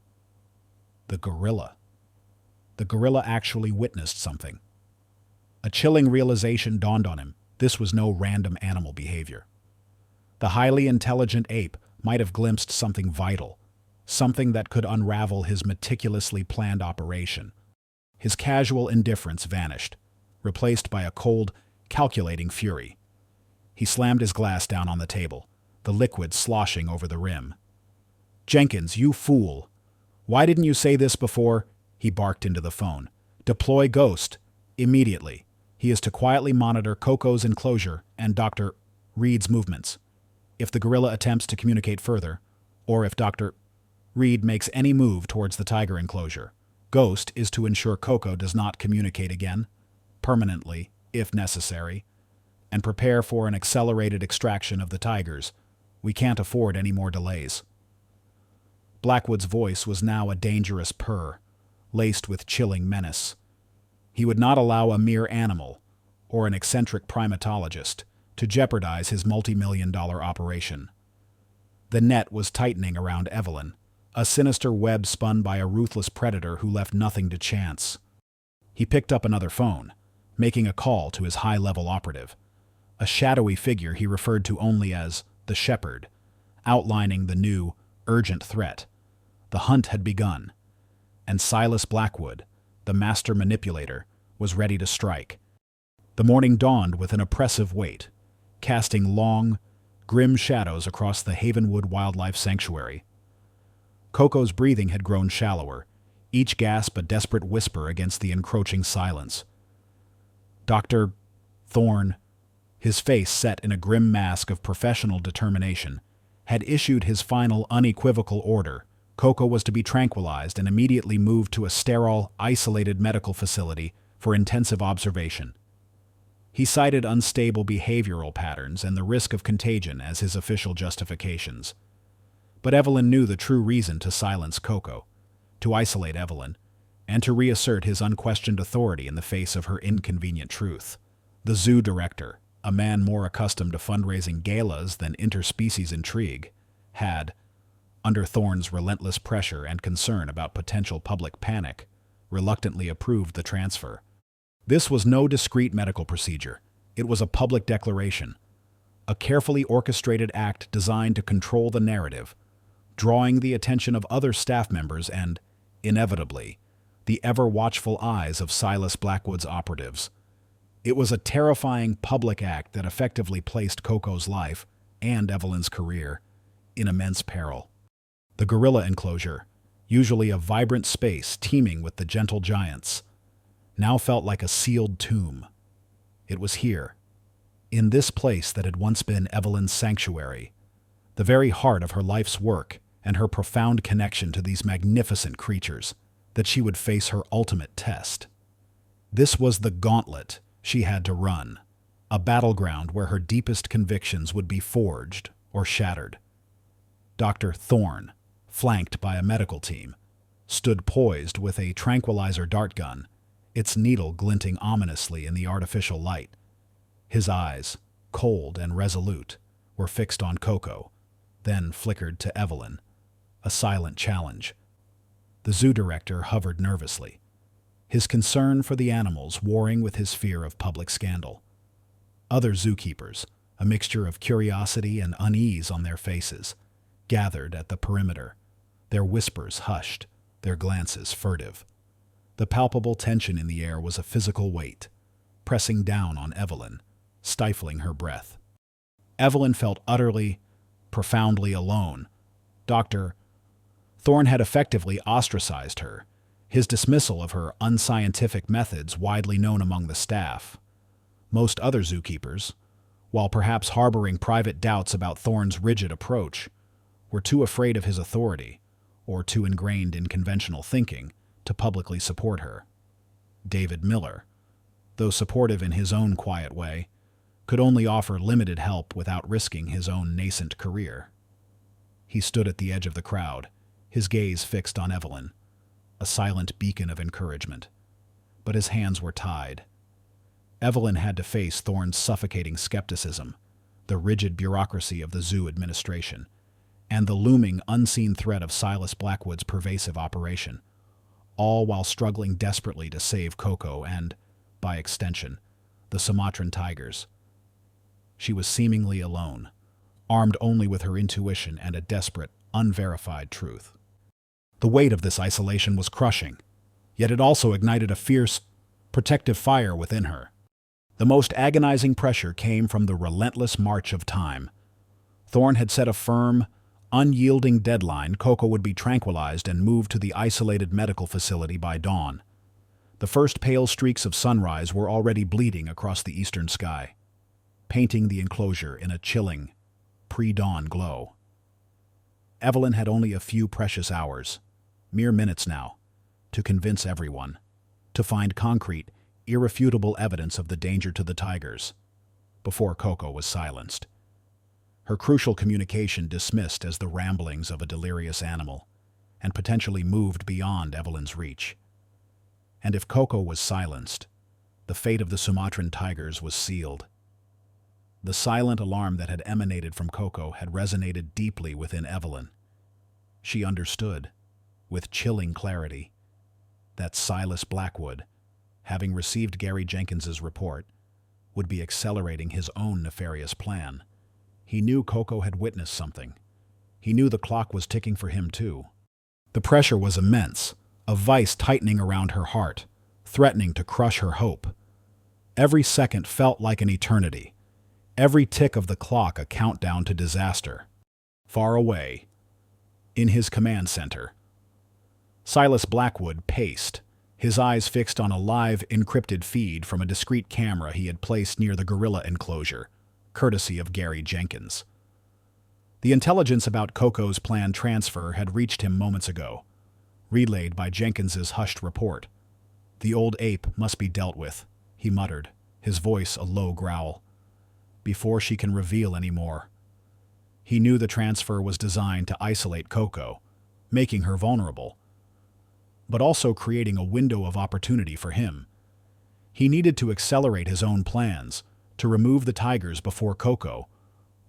The gorilla. The gorilla actually witnessed something. A chilling realization dawned on him. This was no random animal behavior. The highly intelligent ape might have glimpsed something vital, something that could unravel his meticulously planned operation. His casual indifference vanished, replaced by a cold, calculating fury. He slammed his glass down on the table, the liquid sloshing over the rim. "Jenkins, you fool! Why didn't you say this before?" he barked into the phone. "Deploy Ghost, immediately. He is to quietly monitor Coco's enclosure and Dr. Reed's movements. If the gorilla attempts to communicate further, or if Dr. Reed makes any move towards the tiger enclosure, Ghost is to ensure Coco does not communicate again, permanently, if necessary, and prepare for an accelerated extraction of the tigers. We can't afford any more delays." Blackwood's voice was now a dangerous purr, laced with chilling menace. He would not allow a mere animal, or an eccentric primatologist, to jeopardize his multi-million-dollar operation. The net was tightening around Evelyn, a sinister web spun by a ruthless predator who left nothing to chance. He picked up another phone, making a call to his high-level operative, a shadowy figure he referred to only as the Shepherd, outlining the new, urgent threat. The hunt had begun, and Silas Blackwood, the master manipulator, was ready to strike. The morning dawned with an oppressive weight, casting long, grim shadows across the Havenwood Wildlife Sanctuary. Coco's breathing had grown shallower, each gasp a desperate whisper against the encroaching silence. Dr. Thorne, his face set in a grim mask of professional determination, had issued his final unequivocal order. Coco was to be tranquilized and immediately moved to a sterile, isolated medical facility for intensive observation. He cited unstable behavioral patterns and the risk of contagion as his official justifications. But Evelyn knew the true reason to silence Coco, to isolate Evelyn, and to reassert his unquestioned authority in the face of her inconvenient truth. The zoo director, a man more accustomed to fundraising galas than interspecies intrigue, had, under Thorne's relentless pressure and concern about potential public panic, reluctantly approved the transfer. This was no discreet medical procedure. It was a public declaration, a carefully orchestrated act designed to control the narrative, drawing the attention of other staff members and, inevitably, the ever-watchful eyes of Silas Blackwood's operatives. It was a terrifying public act that effectively placed Coco's life, and Evelyn's career, in immense peril. The gorilla enclosure, usually a vibrant space teeming with the gentle giants, now felt like a sealed tomb. It was here, in this place that had once been Evelyn's sanctuary, the very heart of her life's work and her profound connection to these magnificent creatures that she would face her ultimate test. This was the gauntlet she had to run, a battleground where her deepest convictions would be forged or shattered. Dr. Thorne, flanked by a medical team, stood poised with a tranquilizer dart gun, its needle glinting ominously in the artificial light. His eyes, cold and resolute, were fixed on Coco, then flickered to Evelyn, a silent challenge. The zoo director hovered nervously, his concern for the animals warring with his fear of public scandal. Other zookeepers, a mixture of curiosity and unease on their faces, gathered at the perimeter, their whispers hushed, their glances furtive. The palpable tension in the air was a physical weight, pressing down on Evelyn, stifling her breath. Evelyn felt utterly, profoundly alone. Dr. Thorne had effectively ostracized her, his dismissal of her unscientific methods widely known among the staff. Most other zookeepers, while perhaps harboring private doubts about Thorne's rigid approach, were too afraid of his authority, or too ingrained in conventional thinking, to publicly support her. David Miller, though supportive in his own quiet way, could only offer limited help without risking his own nascent career. He stood at the edge of the crowd, his gaze fixed on Evelyn, a silent beacon of encouragement. But his hands were tied. Evelyn had to face Thorne's suffocating skepticism, the rigid bureaucracy of the zoo administration, and the looming unseen threat of Silas Blackwood's pervasive operation, all while struggling desperately to save Coco and, by extension, the Sumatran tigers. She was seemingly alone, armed only with her intuition and a desperate, unverified truth. The weight of this isolation was crushing, yet it also ignited a fierce, protective fire within her. The most agonizing pressure came from the relentless march of time. Thorne had set a firm, unyielding deadline. Coco would be tranquilized and moved to the isolated medical facility by dawn. The first pale streaks of sunrise were already bleeding across the eastern sky, painting the enclosure in a chilling, pre-dawn glow. Evelyn had only a few precious hours, mere minutes now, to convince everyone, to find concrete, irrefutable evidence of the danger to the tigers, before Coco was silenced. Her crucial communication dismissed as the ramblings of a delirious animal, and potentially moved beyond Evelyn's reach. And if Coco was silenced, the fate of the Sumatran tigers was sealed. The silent alarm that had emanated from Coco had resonated deeply within Evelyn. She understood, with chilling clarity, that Silas Blackwood, having received Gary Jenkins's report, would be accelerating his own nefarious plan. He knew Coco had witnessed something. He knew the clock was ticking for him too. The pressure was immense, a vice tightening around her heart, threatening to crush her hope. Every second felt like an eternity, every tick of the clock a countdown to disaster. Far away, in his command center, Silas Blackwood paced, his eyes fixed on a live, encrypted feed from a discreet camera he had placed near the gorilla enclosure, courtesy of Gary Jenkins. The intelligence about Coco's planned transfer had reached him moments ago, relayed by Jenkins's hushed report. "The old ape must be dealt with," he muttered, his voice a low growl, "before she can reveal any more." He knew the transfer was designed to isolate Coco, making her vulnerable, but also creating a window of opportunity for him. He needed to accelerate his own plans, to remove the tigers before Coco,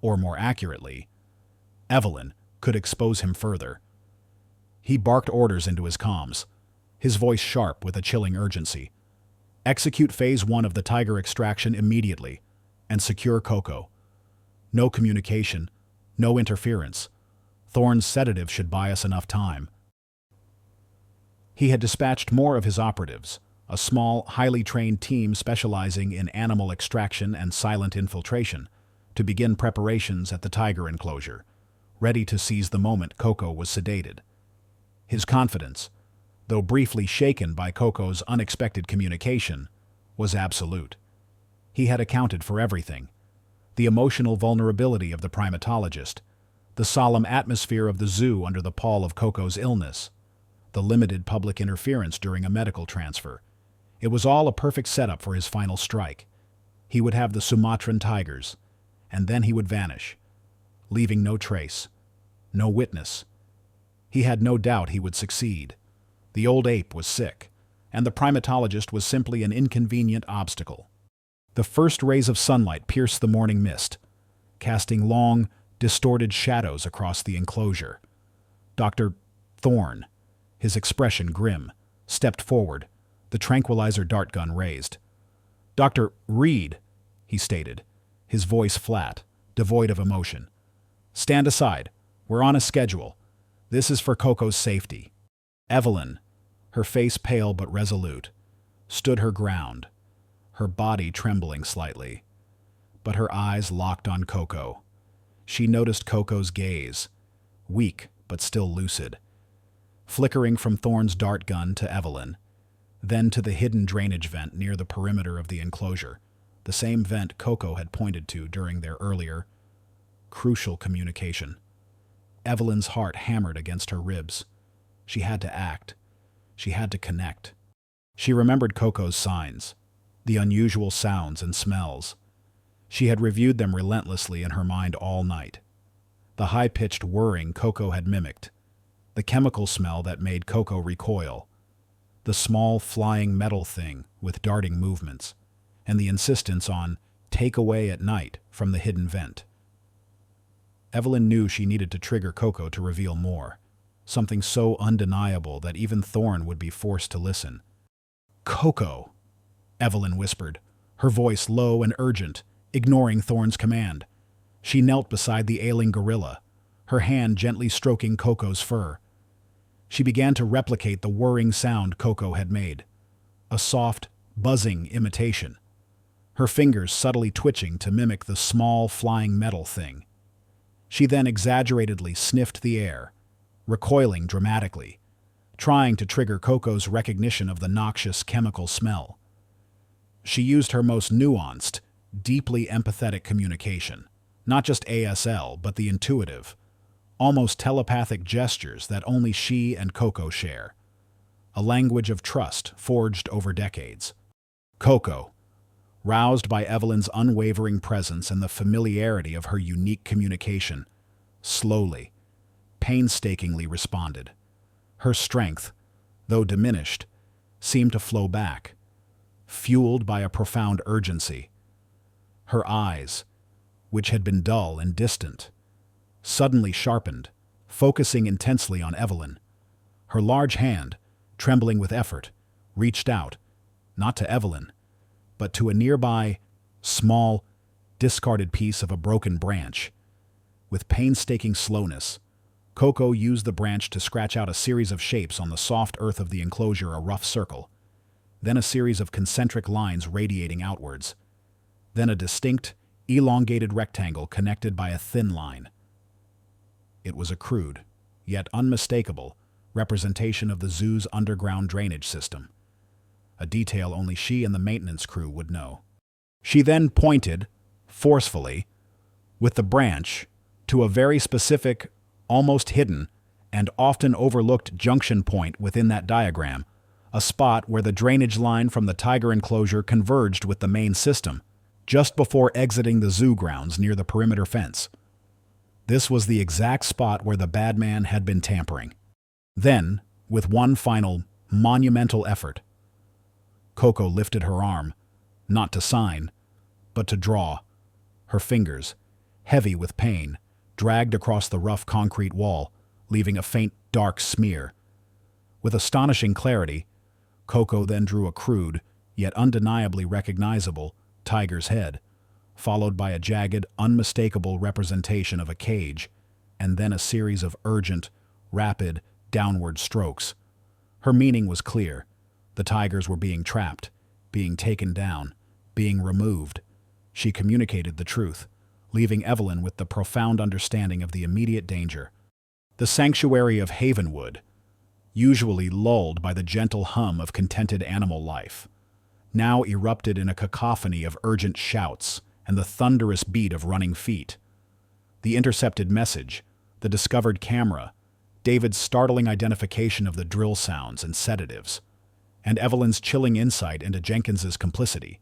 or more accurately, Evelyn, could expose him further. He barked orders into his comms, his voice sharp with a chilling urgency. Execute Phase 1 of the tiger extraction immediately, and secure Coco. No communication, no interference. Thorne's sedative should buy us enough time. He had dispatched more of his operatives, a small, highly trained team specializing in animal extraction and silent infiltration, to begin preparations at the tiger enclosure, ready to seize the moment Coco was sedated. His confidence, though briefly shaken by Coco's unexpected communication, was absolute. He had accounted for everything: the emotional vulnerability of the primatologist, the solemn atmosphere of the zoo under the pall of Coco's illness, the limited public interference during a medical transfer. It was all a perfect setup for his final strike. He would have the Sumatran tigers, and then he would vanish, leaving no trace, no witness. He had no doubt he would succeed. The old ape was sick, and the primatologist was simply an inconvenient obstacle. The first rays of sunlight pierced the morning mist, casting long, distorted shadows across the enclosure. Dr. Thorne, his expression grim, stepped forward, the tranquilizer dart gun raised. "Dr. Reed," he stated, his voice flat, devoid of emotion. "Stand aside. We're on a schedule. This is for Coco's safety." Evelyn, her face pale but resolute, stood her ground, her body trembling slightly. But her eyes locked on Coco. She noticed Coco's gaze, weak but still lucid, flickering from Thorne's dart gun to Evelyn, then to the hidden drainage vent near the perimeter of the enclosure, the same vent Coco had pointed to during their earlier, crucial communication. Evelyn's heart hammered against her ribs. She had to act. She had to connect. She remembered Coco's signs, the unusual sounds and smells. She had reviewed them relentlessly in her mind all night. The high-pitched whirring Coco had mimicked, the chemical smell that made Coco recoil, the small flying metal thing with darting movements, and the insistence on take away at night from the hidden vent. Evelyn knew she needed to trigger Coco to reveal more, something so undeniable that even Thorne would be forced to listen. "Coco," Evelyn whispered, her voice low and urgent, ignoring Thorne's command. She knelt beside the ailing gorilla, her hand gently stroking Coco's fur. She began to replicate the whirring sound Coco had made, a soft, buzzing imitation, her fingers subtly twitching to mimic the small, flying metal thing. She then exaggeratedly sniffed the air, recoiling dramatically, trying to trigger Coco's recognition of the noxious chemical smell. She used her most nuanced, deeply empathetic communication, not just ASL, but the intuitive, almost telepathic gestures that only she and Coco share. A language of trust forged over decades. Coco, roused by Evelyn's unwavering presence and the familiarity of her unique communication, slowly, painstakingly responded. Her strength, though diminished, seemed to flow back, fueled by a profound urgency. Her eyes, which had been dull and distant, suddenly sharpened, focusing intensely on Evelyn. Her large hand, trembling with effort, reached out, not to Evelyn, but to a nearby, small, discarded piece of a broken branch. With painstaking slowness, Coco used the branch to scratch out a series of shapes on the soft earth of the enclosure, a rough circle, then a series of concentric lines radiating outwards, then a distinct, elongated rectangle connected by a thin line. It was a crude, yet unmistakable, representation of the zoo's underground drainage system, a detail only she and the maintenance crew would know. She then pointed, forcefully, with the branch, to a very specific, almost hidden, and often overlooked junction point within that diagram, a spot where the drainage line from the tiger enclosure converged with the main system, just before exiting the zoo grounds near the perimeter fence. This was the exact spot where the bad man had been tampering. Then, with one final, monumental effort, Coco lifted her arm, not to sign, but to draw. Her fingers, heavy with pain, dragged across the rough concrete wall, leaving a faint, dark smear. With astonishing clarity, Coco then drew a crude, yet undeniably recognizable, tiger's head, followed by a jagged, unmistakable representation of a cage, and then a series of urgent, rapid, downward strokes. Her meaning was clear. The tigers were being trapped, being taken down, being removed. She communicated the truth, leaving Evelyn with the profound understanding of the immediate danger. The sanctuary of Havenwood, usually lulled by the gentle hum of contented animal life, now erupted in a cacophony of urgent shouts and the thunderous beat of running feet. The intercepted message, the discovered camera, David's startling identification of the drill sounds and sedatives, and Evelyn's chilling insight into Jenkins's complicity,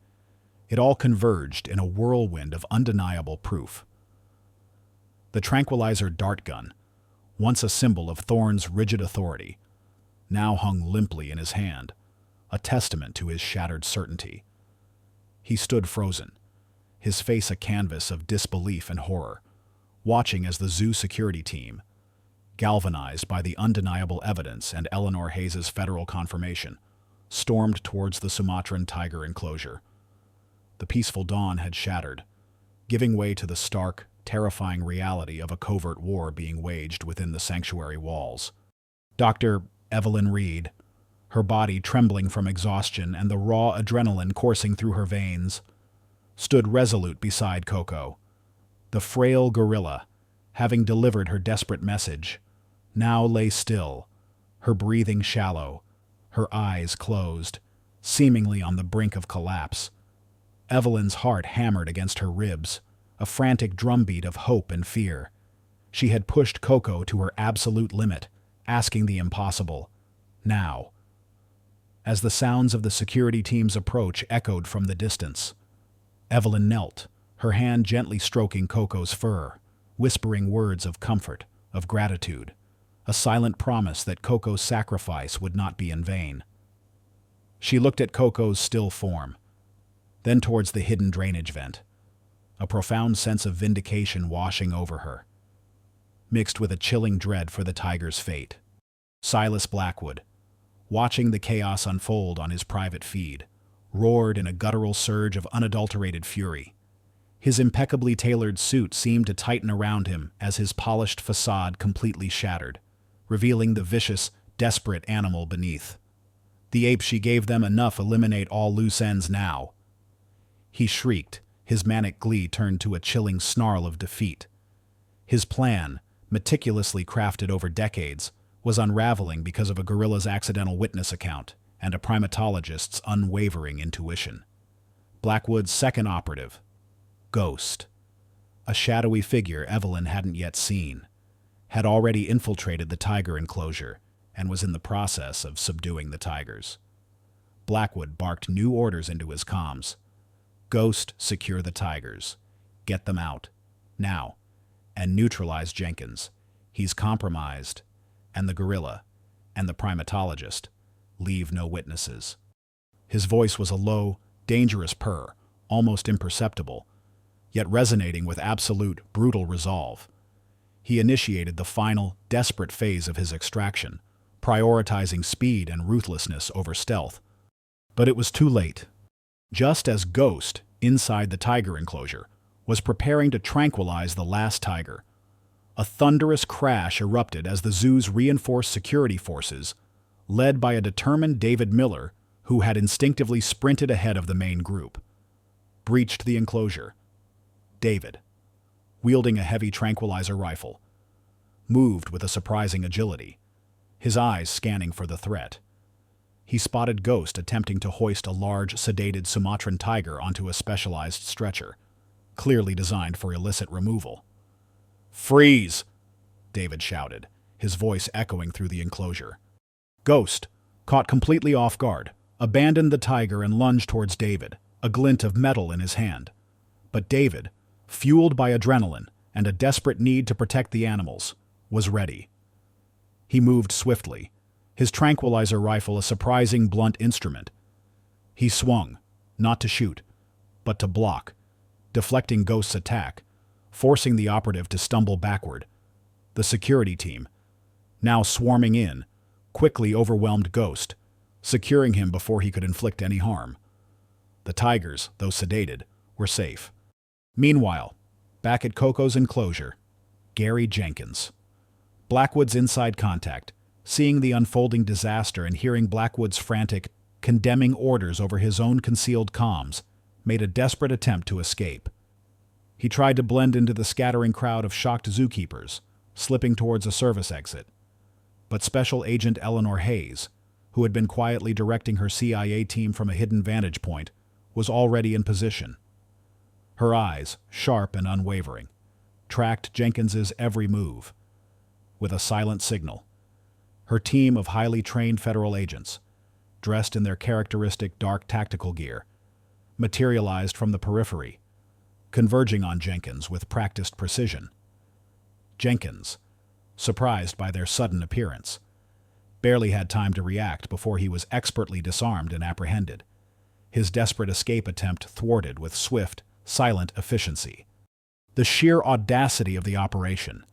it all converged in a whirlwind of undeniable proof. The tranquilizer dart gun, once a symbol of Thorne's rigid authority, now hung limply in his hand, a testament to his shattered certainty. He stood frozen, his face a canvas of disbelief and horror, watching as the zoo security team, galvanized by the undeniable evidence and Eleanor Hayes's federal confirmation, stormed towards the Sumatran tiger enclosure. The peaceful dawn had shattered, giving way to the stark, terrifying reality of a covert war being waged within the sanctuary walls. Dr. Evelyn Reed, her body trembling from exhaustion and the raw adrenaline coursing through her veins, stood resolute beside Coco. The frail gorilla, having delivered her desperate message, now lay still, her breathing shallow, her eyes closed, seemingly on the brink of collapse. Evelyn's heart hammered against her ribs, a frantic drumbeat of hope and fear. She had pushed Coco to her absolute limit, asking the impossible. Now. As the sounds of the security team's approach echoed from the distance, Evelyn knelt, her hand gently stroking Coco's fur, whispering words of comfort, of gratitude, a silent promise that Coco's sacrifice would not be in vain. She looked at Coco's still form, then towards the hidden drainage vent, a profound sense of vindication washing over her, mixed with a chilling dread for the tiger's fate. Silas Blackwood, watching the chaos unfold on his private feed, roared in a guttural surge of unadulterated fury. His impeccably tailored suit seemed to tighten around him as his polished facade completely shattered, revealing the vicious, desperate animal beneath. The ape she gave them enough eliminate all loose ends now. He shrieked, his manic glee turned to a chilling snarl of defeat. His plan, meticulously crafted over decades, was unraveling because of a gorilla's accidental witness account and a primatologist's unwavering intuition. Blackwood's second operative, Ghost, a shadowy figure Evelyn hadn't yet seen, had already infiltrated the tiger enclosure and was in the process of subduing the tigers. Blackwood barked new orders into his comms. Ghost, secure the tigers. Get them out. Now. And neutralize Jenkins. He's compromised. And the gorilla. And the primatologist. Leave no witnesses. His voice was a low, dangerous purr, almost imperceptible, yet resonating with absolute, brutal resolve. He initiated the final, desperate phase of his extraction, prioritizing speed and ruthlessness over stealth. But it was too late. Just as Ghost, inside the tiger enclosure, was preparing to tranquilize the last tiger, a thunderous crash erupted as the zoo's reinforced security forces, led by a determined David Miller, who had instinctively sprinted ahead of the main group, breached the enclosure. David, wielding a heavy tranquilizer rifle, moved with a surprising agility, his eyes scanning for the threat. He spotted Ghost attempting to hoist a large, sedated Sumatran tiger onto a specialized stretcher, clearly designed for illicit removal. "Freeze!" David shouted, his voice echoing through the enclosure. Ghost, caught completely off guard, abandoned the tiger and lunged towards David, a glint of metal in his hand. But David, fueled by adrenaline and a desperate need to protect the animals, was ready. He moved swiftly, his tranquilizer rifle a surprising blunt instrument. He swung, not to shoot, but to block, deflecting Ghost's attack, forcing the operative to stumble backward. The security team, now swarming in, quickly overwhelmed Ghost, securing him before he could inflict any harm. The tigers, though sedated, were safe. Meanwhile, back at Coco's enclosure, Gary Jenkins. Blackwood's inside contact, seeing the unfolding disaster and hearing Blackwood's frantic, condemning orders over his own concealed comms, made a desperate attempt to escape. He tried to blend into the scattering crowd of shocked zookeepers, slipping towards a service exit. But Special Agent Eleanor Hayes, who had been quietly directing her CIA team from a hidden vantage point, was already in position. Her eyes, sharp and unwavering, tracked Jenkins's every move, with a silent signal. Her team of highly trained federal agents, dressed in their characteristic dark tactical gear, materialized from the periphery, converging on Jenkins with practiced precision. Jenkins, surprised by their sudden appearance, barely had time to react before he was expertly disarmed and apprehended, his desperate escape attempt thwarted with swift, silent efficiency. The sheer audacity of the operation,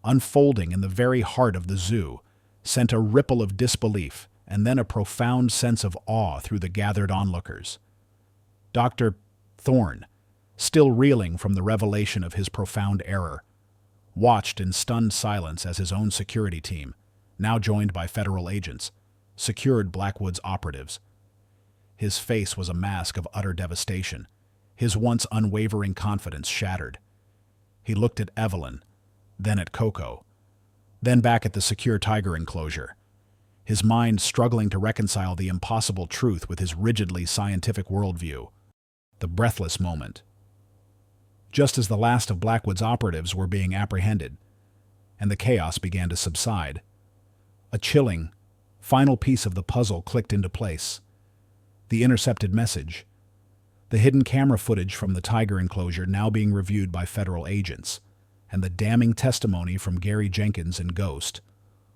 unfolding in the very heart of the zoo, sent a ripple of disbelief and then a profound sense of awe through the gathered onlookers. Dr. Thorne, still reeling from the revelation of his profound error, watched in stunned silence as his own security team, now joined by federal agents, secured Blackwood's operatives. His face was a mask of utter devastation, his once unwavering confidence shattered. He looked at Evelyn, then at Coco, then back at the secure tiger enclosure, his mind struggling to reconcile the impossible truth with his rigidly scientific worldview. The breathless moment. Just as the last of Blackwood's operatives were being apprehended, and the chaos began to subside, a chilling, final piece of the puzzle clicked into place. The intercepted message, the hidden camera footage from the tiger enclosure now being reviewed by federal agents, and the damning testimony from Gary Jenkins and Ghost,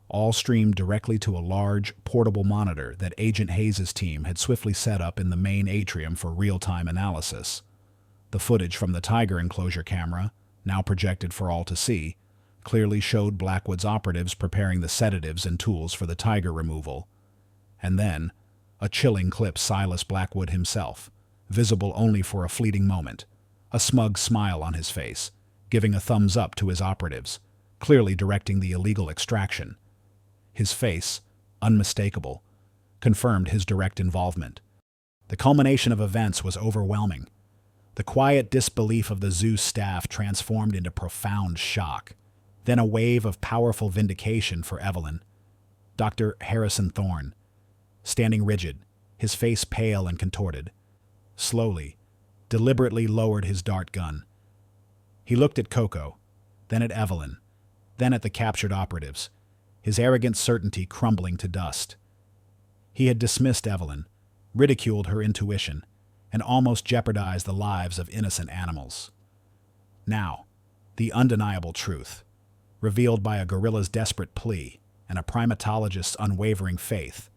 all streamed directly to a large, portable monitor that Agent Hayes' team had swiftly set up in the main atrium for real-time analysis. The footage from the tiger enclosure camera, now projected for all to see, clearly showed Blackwood's operatives preparing the sedatives and tools for the tiger removal. And then, a chilling clip Silas Blackwood himself, visible only for a fleeting moment, a smug smile on his face, giving a thumbs up to his operatives, clearly directing the illegal extraction. His face, unmistakable, confirmed his direct involvement. The culmination of events was overwhelming. The quiet disbelief of the zoo staff transformed into profound shock, then a wave of powerful vindication for Evelyn. Dr. Harrison Thorne, standing rigid, his face pale and contorted, slowly, deliberately lowered his dart gun. He looked at Coco, then at Evelyn, then at the captured operatives, his arrogant certainty crumbling to dust. He had dismissed Evelyn, ridiculed her intuition, and almost jeopardized the lives of innocent animals. Now, the undeniable truth, revealed by a gorilla's desperate plea and a primatologist's unwavering faith,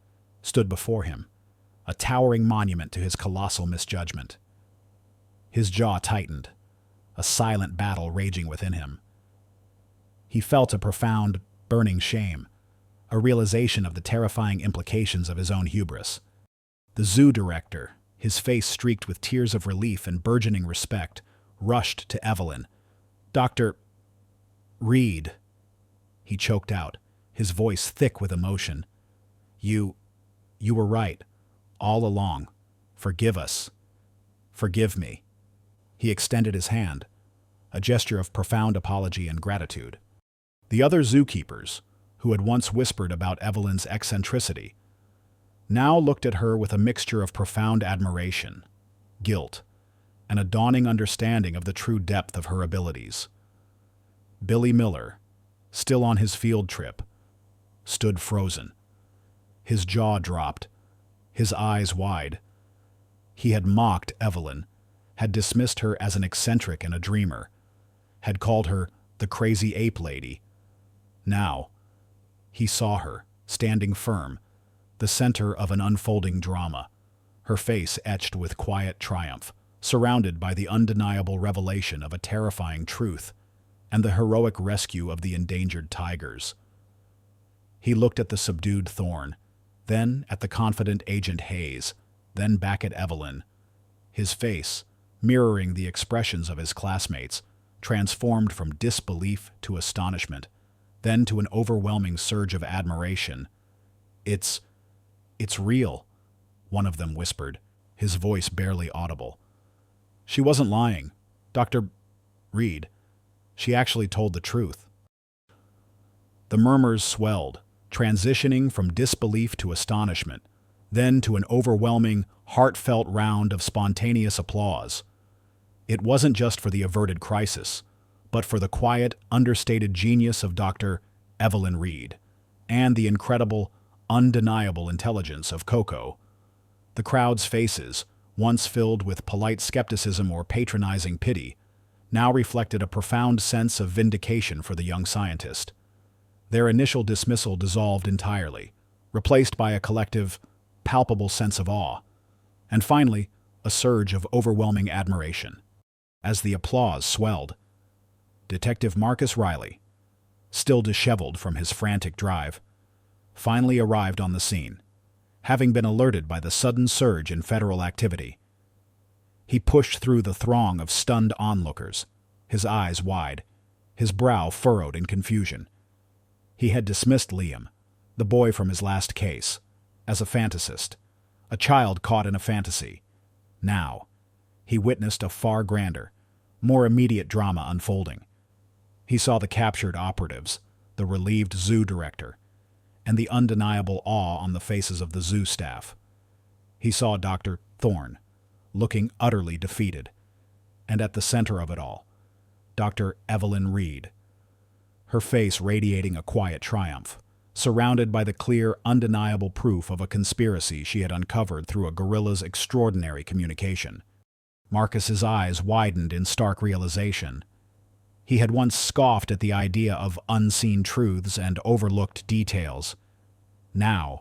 stood before him, a towering monument to his colossal misjudgment. His jaw tightened, a silent battle raging within him. He felt a profound, burning shame, a realization of the terrifying implications of his own hubris. The zoo director, his face streaked with tears of relief and burgeoning respect, rushed to Evelyn. "Dr. Reed," he choked out, his voice thick with emotion. You were right, all along. Forgive us. Forgive me." He extended his hand, a gesture of profound apology and gratitude. The other zookeepers, who had once whispered about Evelyn's eccentricity, now looked at her with a mixture of profound admiration, guilt, and a dawning understanding of the true depth of her abilities. Billy Miller, still on his field trip, stood frozen. His jaw dropped, his eyes wide. He had mocked Evelyn, had dismissed her as an eccentric and a dreamer, had called her the crazy ape lady. Now, he saw her, standing firm, the center of an unfolding drama, her face etched with quiet triumph, surrounded by the undeniable revelation of a terrifying truth and the heroic rescue of the endangered tigers. He looked at the subdued Thorne, then at the confident Agent Hayes, then back at Evelyn. His face, mirroring the expressions of his classmates, transformed from disbelief to astonishment, then to an overwhelming surge of admiration. It's real," one of them whispered, his voice barely audible. "She wasn't lying. Dr. Reed. She actually told the truth." The murmurs swelled, transitioning from disbelief to astonishment, then to an overwhelming, heartfelt round of spontaneous applause. It wasn't just for the averted crisis, but for the quiet, understated genius of Dr. Evelyn Reed, and the incredible, undeniable intelligence of Coco. The crowd's faces, once filled with polite skepticism or patronizing pity, now reflected a profound sense of vindication for the young scientist. Their initial dismissal dissolved entirely, replaced by a collective, palpable sense of awe, and finally, a surge of overwhelming admiration. As the applause swelled, Detective Marcus Riley, still disheveled from his frantic drive, finally arrived on the scene, having been alerted by the sudden surge in federal activity. He pushed through the throng of stunned onlookers, his eyes wide, his brow furrowed in confusion. He had dismissed Liam, the boy from his last case, as a fantasist, a child caught in a fantasy. Now, he witnessed a far grander, more immediate drama unfolding. He saw the captured operatives, the relieved zoo director, and the undeniable awe on the faces of the zoo staff. He saw Dr. Thorne, looking utterly defeated, and at the center of it all, Dr. Evelyn Reed, her face radiating a quiet triumph, surrounded by the clear, undeniable proof of a conspiracy she had uncovered through a gorilla's extraordinary communication. Marcus's eyes widened in stark realization. He had once scoffed at the idea of unseen truths and overlooked details. Now,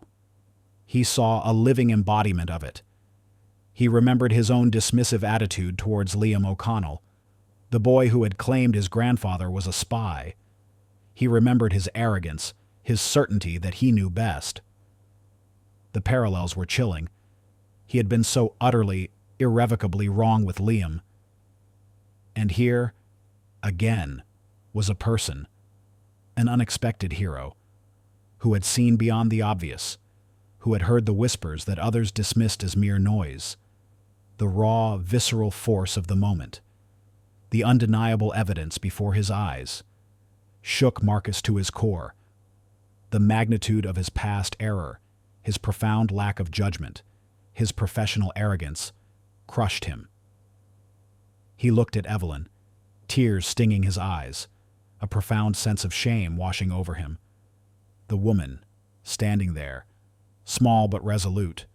he saw a living embodiment of it. He remembered his own dismissive attitude towards Liam O'Connell, the boy who had claimed his grandfather was a spy. He remembered his arrogance, his certainty that he knew best. The parallels were chilling. He had been so utterly, irrevocably wrong with Liam. And here, again, was a person, an unexpected hero, who had seen beyond the obvious, who had heard the whispers that others dismissed as mere noise, the raw, visceral force of the moment. The undeniable evidence before his eyes shook Marcus to his core. The magnitude of his past error, his profound lack of judgment, his professional arrogance, crushed him. He looked at Evelyn, tears stinging his eyes, a profound sense of shame washing over him. The woman, standing there, small but resolute,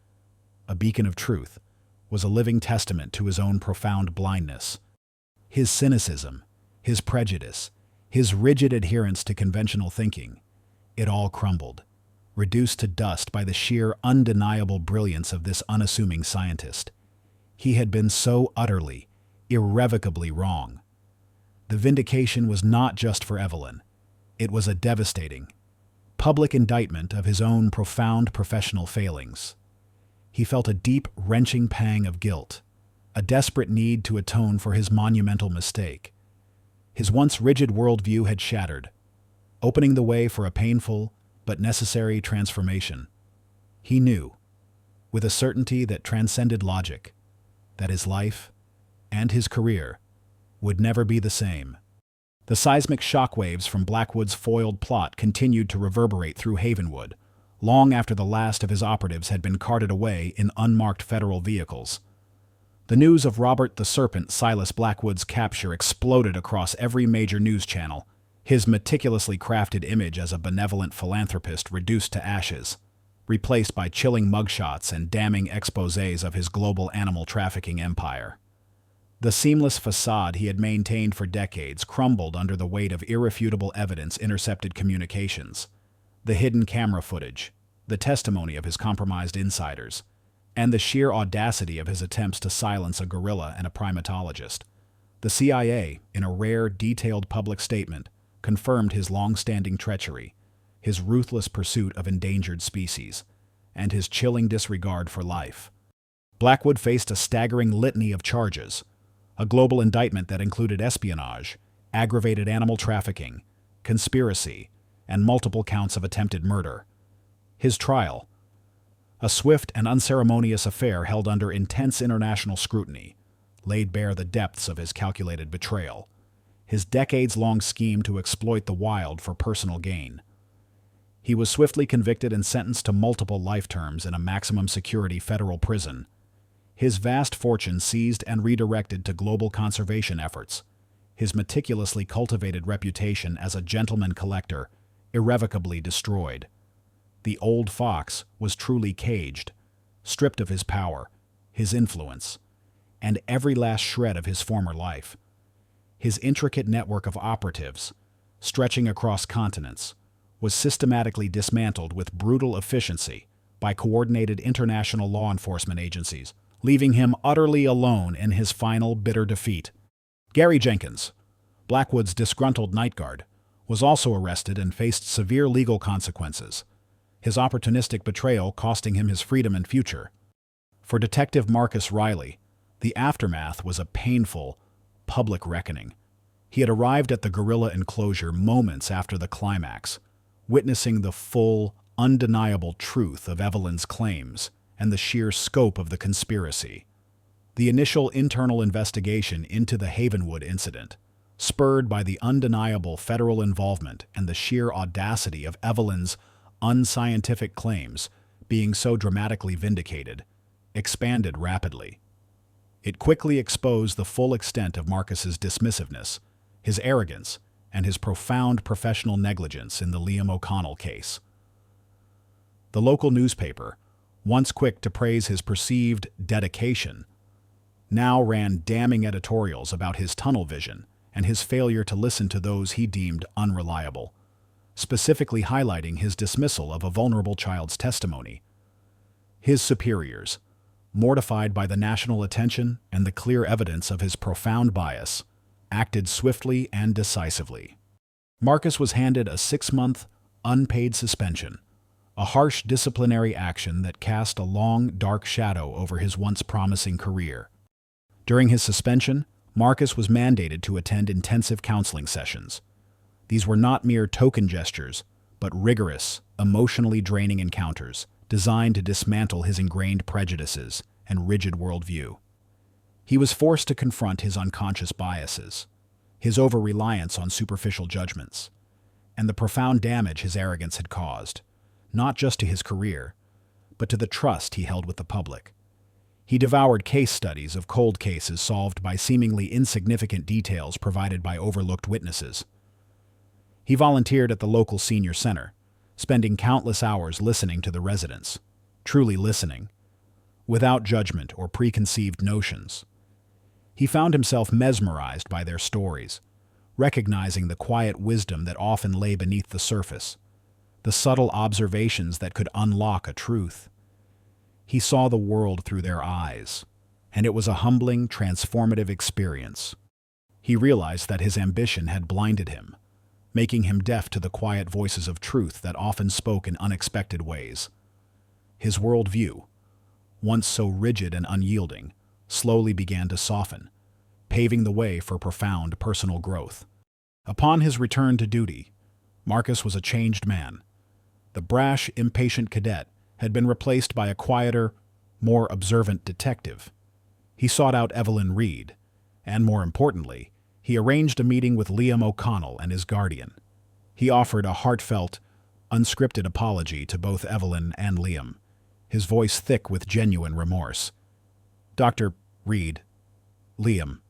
a beacon of truth, was a living testament to his own profound blindness. His cynicism, his prejudice, his rigid adherence to conventional thinking, it all crumbled, reduced to dust by the sheer undeniable brilliance of this unassuming scientist. He had been so utterly, irrevocably wrong. The vindication was not just for Evelyn. It was a devastating, public indictment of his own profound professional failings. He felt a deep, wrenching pang of guilt, a desperate need to atone for his monumental mistake. His once rigid worldview had shattered, opening the way for a painful but necessary transformation. He knew, with a certainty that transcended logic, that his life and his career would never be the same. The seismic shockwaves from Blackwood's foiled plot continued to reverberate through Havenwood, long after the last of his operatives had been carted away in unmarked federal vehicles. The news of Robert the Serpent Silas Blackwood's capture exploded across every major news channel, his meticulously crafted image as a benevolent philanthropist reduced to ashes, replaced by chilling mugshots and damning exposés of his global animal trafficking empire. The seamless facade he had maintained for decades crumbled under the weight of irrefutable evidence, intercepted communications, the hidden camera footage, the testimony of his compromised insiders, and the sheer audacity of his attempts to silence a gorilla and a primatologist. The CIA, in a rare, detailed public statement, confirmed his long-standing treachery, his ruthless pursuit of endangered species, and his chilling disregard for life. Blackwood faced a staggering litany of charges, a global indictment that included espionage, aggravated animal trafficking, conspiracy, and multiple counts of attempted murder. His trial, a swift and unceremonious affair held under intense international scrutiny, laid bare the depths of his calculated betrayal, his decades-long scheme to exploit the wild for personal gain. He was swiftly convicted and sentenced to multiple life terms in a maximum security federal prison, his vast fortune seized and redirected to global conservation efforts, his meticulously cultivated reputation as a gentleman collector irrevocably destroyed. The old fox was truly caged, stripped of his power, his influence, and every last shred of his former life. His intricate network of operatives, stretching across continents, was systematically dismantled with brutal efficiency by coordinated international law enforcement agencies, leaving him utterly alone in his final bitter defeat. Gary Jenkins, Blackwood's disgruntled night guard, was also arrested and faced severe legal consequences, his opportunistic betrayal costing him his freedom and future. For Detective Marcus Riley, the aftermath was a painful, public reckoning. He had arrived at the guerrilla enclosure moments after the climax, witnessing the full, undeniable truth of Evelyn's claims and the sheer scope of the conspiracy. The initial internal investigation into the Havenwood incident, spurred by the undeniable federal involvement and the sheer audacity of Evelyn's unscientific claims being so dramatically vindicated, expanded rapidly. It quickly exposed the full extent of Marcus's dismissiveness, his arrogance, and his profound professional negligence in the Liam O'Connell case. The local newspaper, once quick to praise his perceived dedication, now ran damning editorials about his tunnel vision and his failure to listen to those he deemed unreliable, specifically highlighting his dismissal of a vulnerable child's testimony. His superiors, mortified by the national attention and the clear evidence of his profound bias, acted swiftly and decisively. Marcus was handed a 6-month, unpaid suspension, a harsh disciplinary action that cast a long, dark shadow over his once promising career. During his suspension, Marcus was mandated to attend intensive counseling sessions. These were not mere token gestures, but rigorous, emotionally draining encounters designed to dismantle his ingrained prejudices and rigid worldview. He was forced to confront his unconscious biases, his over-reliance on superficial judgments, and the profound damage his arrogance had caused, not just to his career, but to the trust he held with the public. He devoured case studies of cold cases solved by seemingly insignificant details provided by overlooked witnesses. He volunteered at the local senior center, spending countless hours listening to the residents, truly listening, without judgment or preconceived notions. He found himself mesmerized by their stories, recognizing the quiet wisdom that often lay beneath the surface, the subtle observations that could unlock a truth. He saw the world through their eyes, and it was a humbling, transformative experience. He realized that his ambition had blinded him, making him deaf to the quiet voices of truth that often spoke in unexpected ways. His worldview, once so rigid and unyielding, slowly began to soften, paving the way for profound personal growth. Upon his return to duty, Marcus was a changed man. The brash, impatient cadet had been replaced by a quieter, more observant detective. He sought out Evelyn Reed, and more importantly, he arranged a meeting with Liam O'Connell and his guardian. He offered a heartfelt, unscripted apology to both Evelyn and Liam, his voice thick with genuine remorse. "Dr. Reed, Liam,"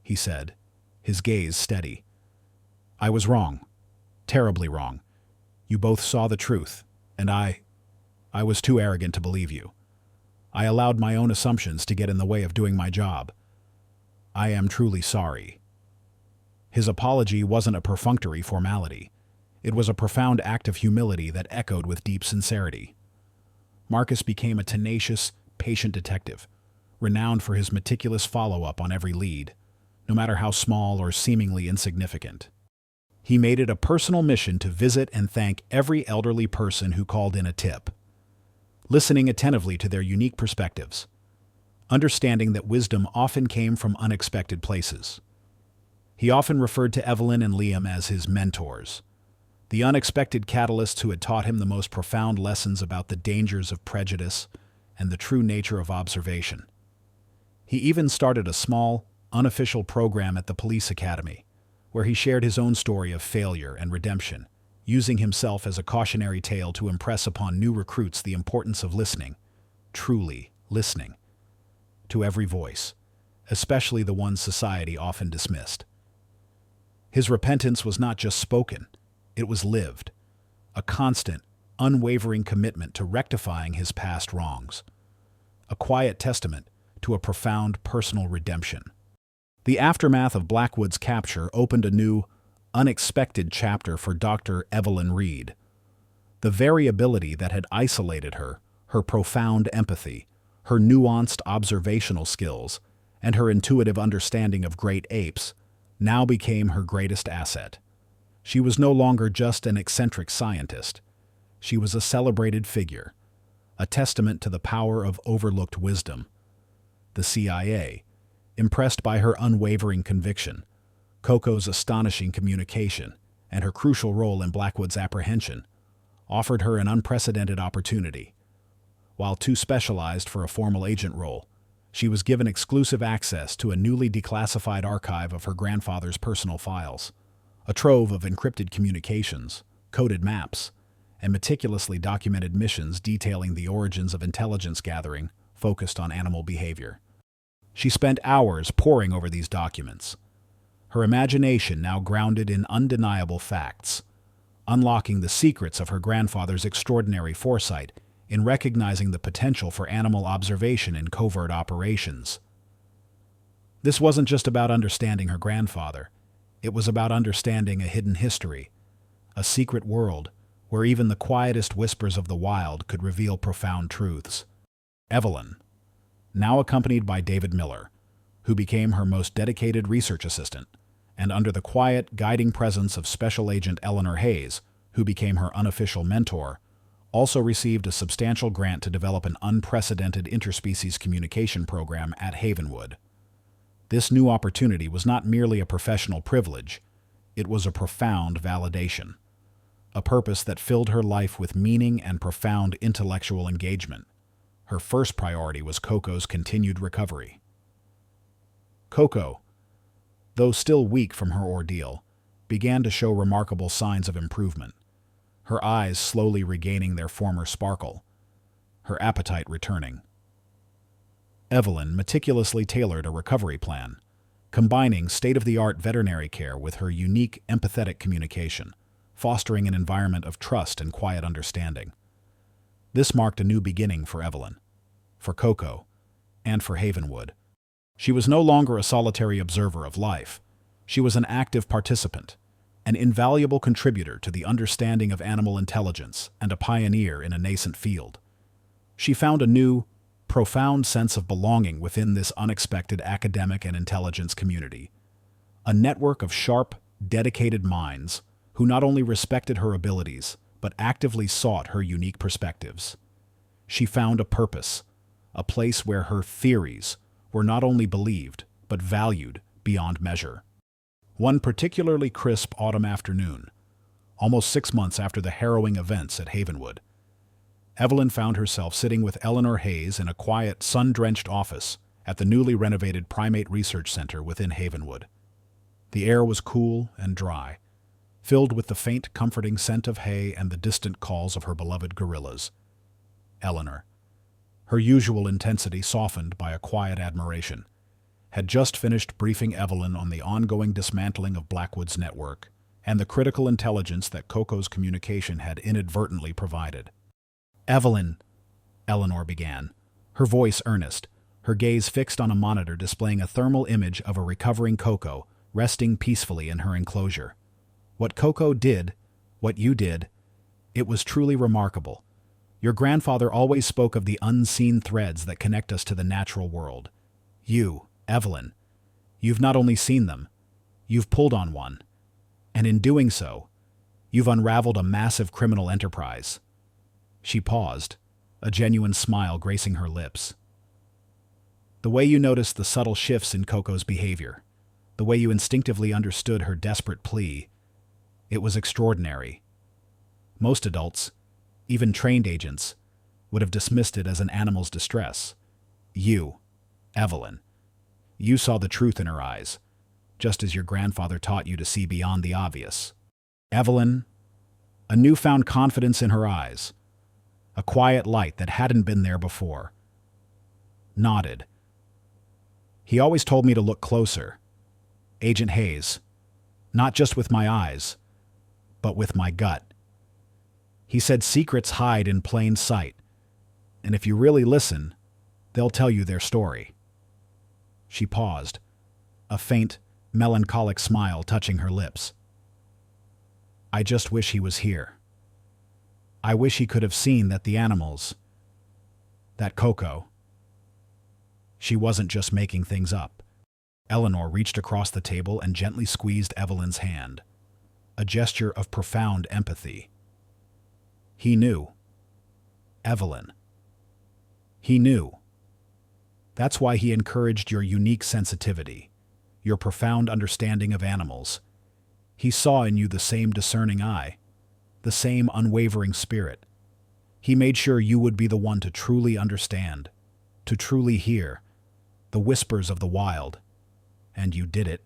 he said, his gaze steady. "I was wrong, terribly wrong. You both saw the truth, and I was too arrogant to believe you. I allowed my own assumptions to get in the way of doing my job. I am truly sorry." His apology wasn't a perfunctory formality. It was a profound act of humility that echoed with deep sincerity. Marcus became a tenacious, patient detective, renowned for his meticulous follow-up on every lead, no matter how small or seemingly insignificant. He made it a personal mission to visit and thank every elderly person who called in a tip, listening attentively to their unique perspectives, understanding that wisdom often came from unexpected places. He often referred to Evelyn and Liam as his mentors, the unexpected catalysts who had taught him the most profound lessons about the dangers of prejudice and the true nature of observation. He even started a small, unofficial program at the police academy, where he shared his own story of failure and redemption, using himself as a cautionary tale to impress upon new recruits the importance of listening, truly listening, to every voice, especially the ones society often dismissed. His repentance was not just spoken, it was lived. a constant, unwavering commitment to rectifying his past wrongs, a quiet testament to a profound personal redemption. The aftermath of Blackwood's capture opened a new, unexpected chapter for Dr. Evelyn Reed. The variability that had isolated her, her profound empathy, her nuanced observational skills, and her intuitive understanding of great apes now became her greatest asset. She was no longer just an eccentric scientist. She was a celebrated figure, a testament to the power of overlooked wisdom. The CIA, impressed by her unwavering conviction, Coco's astonishing communication, and her crucial role in Blackwood's apprehension, offered her an unprecedented opportunity. While too specialized for a formal agent role, she was given exclusive access to a newly declassified archive of her grandfather's personal files, a trove of encrypted communications, coded maps, and meticulously documented missions detailing the origins of intelligence gathering focused on animal behavior. She spent hours poring over these documents, her imagination now grounded in undeniable facts, unlocking the secrets of her grandfather's extraordinary foresight in recognizing the potential for animal observation in covert operations. This wasn't just about understanding her grandfather. It was about understanding a hidden history, a secret world where even the quietest whispers of the wild could reveal profound truths. Evelyn, now accompanied by David Miller, who became her most dedicated research assistant, and under the quiet, guiding presence of Special Agent Eleanor Hayes, who became her unofficial mentor, also received a substantial grant to develop an unprecedented interspecies communication program at Havenwood. This new opportunity was not merely a professional privilege, it was a profound validation, a purpose that filled her life with meaning and profound intellectual engagement. Her first priority was Coco's continued recovery. Coco, though still weak from her ordeal, began to show remarkable signs of improvement, her eyes slowly regaining their former sparkle, her appetite returning. Evelyn meticulously tailored a recovery plan, combining state-of-the-art veterinary care with her unique empathetic communication, fostering an environment of trust and quiet understanding. This marked a new beginning for Evelyn, for Coco, and for Havenwood. She was no longer a solitary observer of life. She was an active participant, an invaluable contributor to the understanding of animal intelligence and a pioneer in a nascent field. She found a new, profound sense of belonging within this unexpected academic and intelligence community, a network of sharp, dedicated minds who not only respected her abilities, but actively sought her unique perspectives. She found a purpose, a place where her theories were not only believed, but valued beyond measure. One particularly crisp autumn afternoon, almost 6 months after the harrowing events at Havenwood, Evelyn found herself sitting with Eleanor Hayes in a quiet, sun-drenched office at the newly renovated Primate Research Center within Havenwood. The air was cool and dry, filled with the faint, comforting scent of hay and the distant calls of her beloved gorillas. Eleanor, her usual intensity softened by a quiet admiration, had just finished briefing Evelyn on the ongoing dismantling of Blackwood's network and the critical intelligence that Coco's communication had inadvertently provided. "Evelyn," Eleanor began, her voice earnest, her gaze fixed on a monitor displaying a thermal image of a recovering Coco resting peacefully in her enclosure. "What Coco did, what you did, it was truly remarkable. Your grandfather always spoke of the unseen threads that connect us to the natural world. You, Evelyn, you've not only seen them, you've pulled on one. And in doing so, you've unraveled a massive criminal enterprise." She paused, a genuine smile gracing her lips. "The way you noticed the subtle shifts in Coco's behavior, the way you instinctively understood her desperate plea, it was extraordinary. Most adults, even trained agents, would have dismissed it as an animal's distress. You, Evelyn, you saw the truth in her eyes, just as your grandfather taught you to see beyond the obvious." Evelyn, a newfound confidence in her eyes, a quiet light that hadn't been there before, nodded. "He always told me to look closer, Agent Hayes, not just with my eyes, but with my gut. He said secrets hide in plain sight, and if you really listen, they'll tell you their story. She paused, a faint, melancholic smile touching her lips. I just wish he was here. I wish he could have seen that the animals, that Coco. She wasn't just making things up. Eleanor reached across the table and gently squeezed Evelyn's hand, a gesture of profound empathy. He knew. Evelyn. He knew. That's why he encouraged your unique sensitivity, your profound understanding of animals. He saw in you the same discerning eye, the same unwavering spirit. He made sure you would be the one to truly understand, to truly hear the whispers of the wild. And you did it.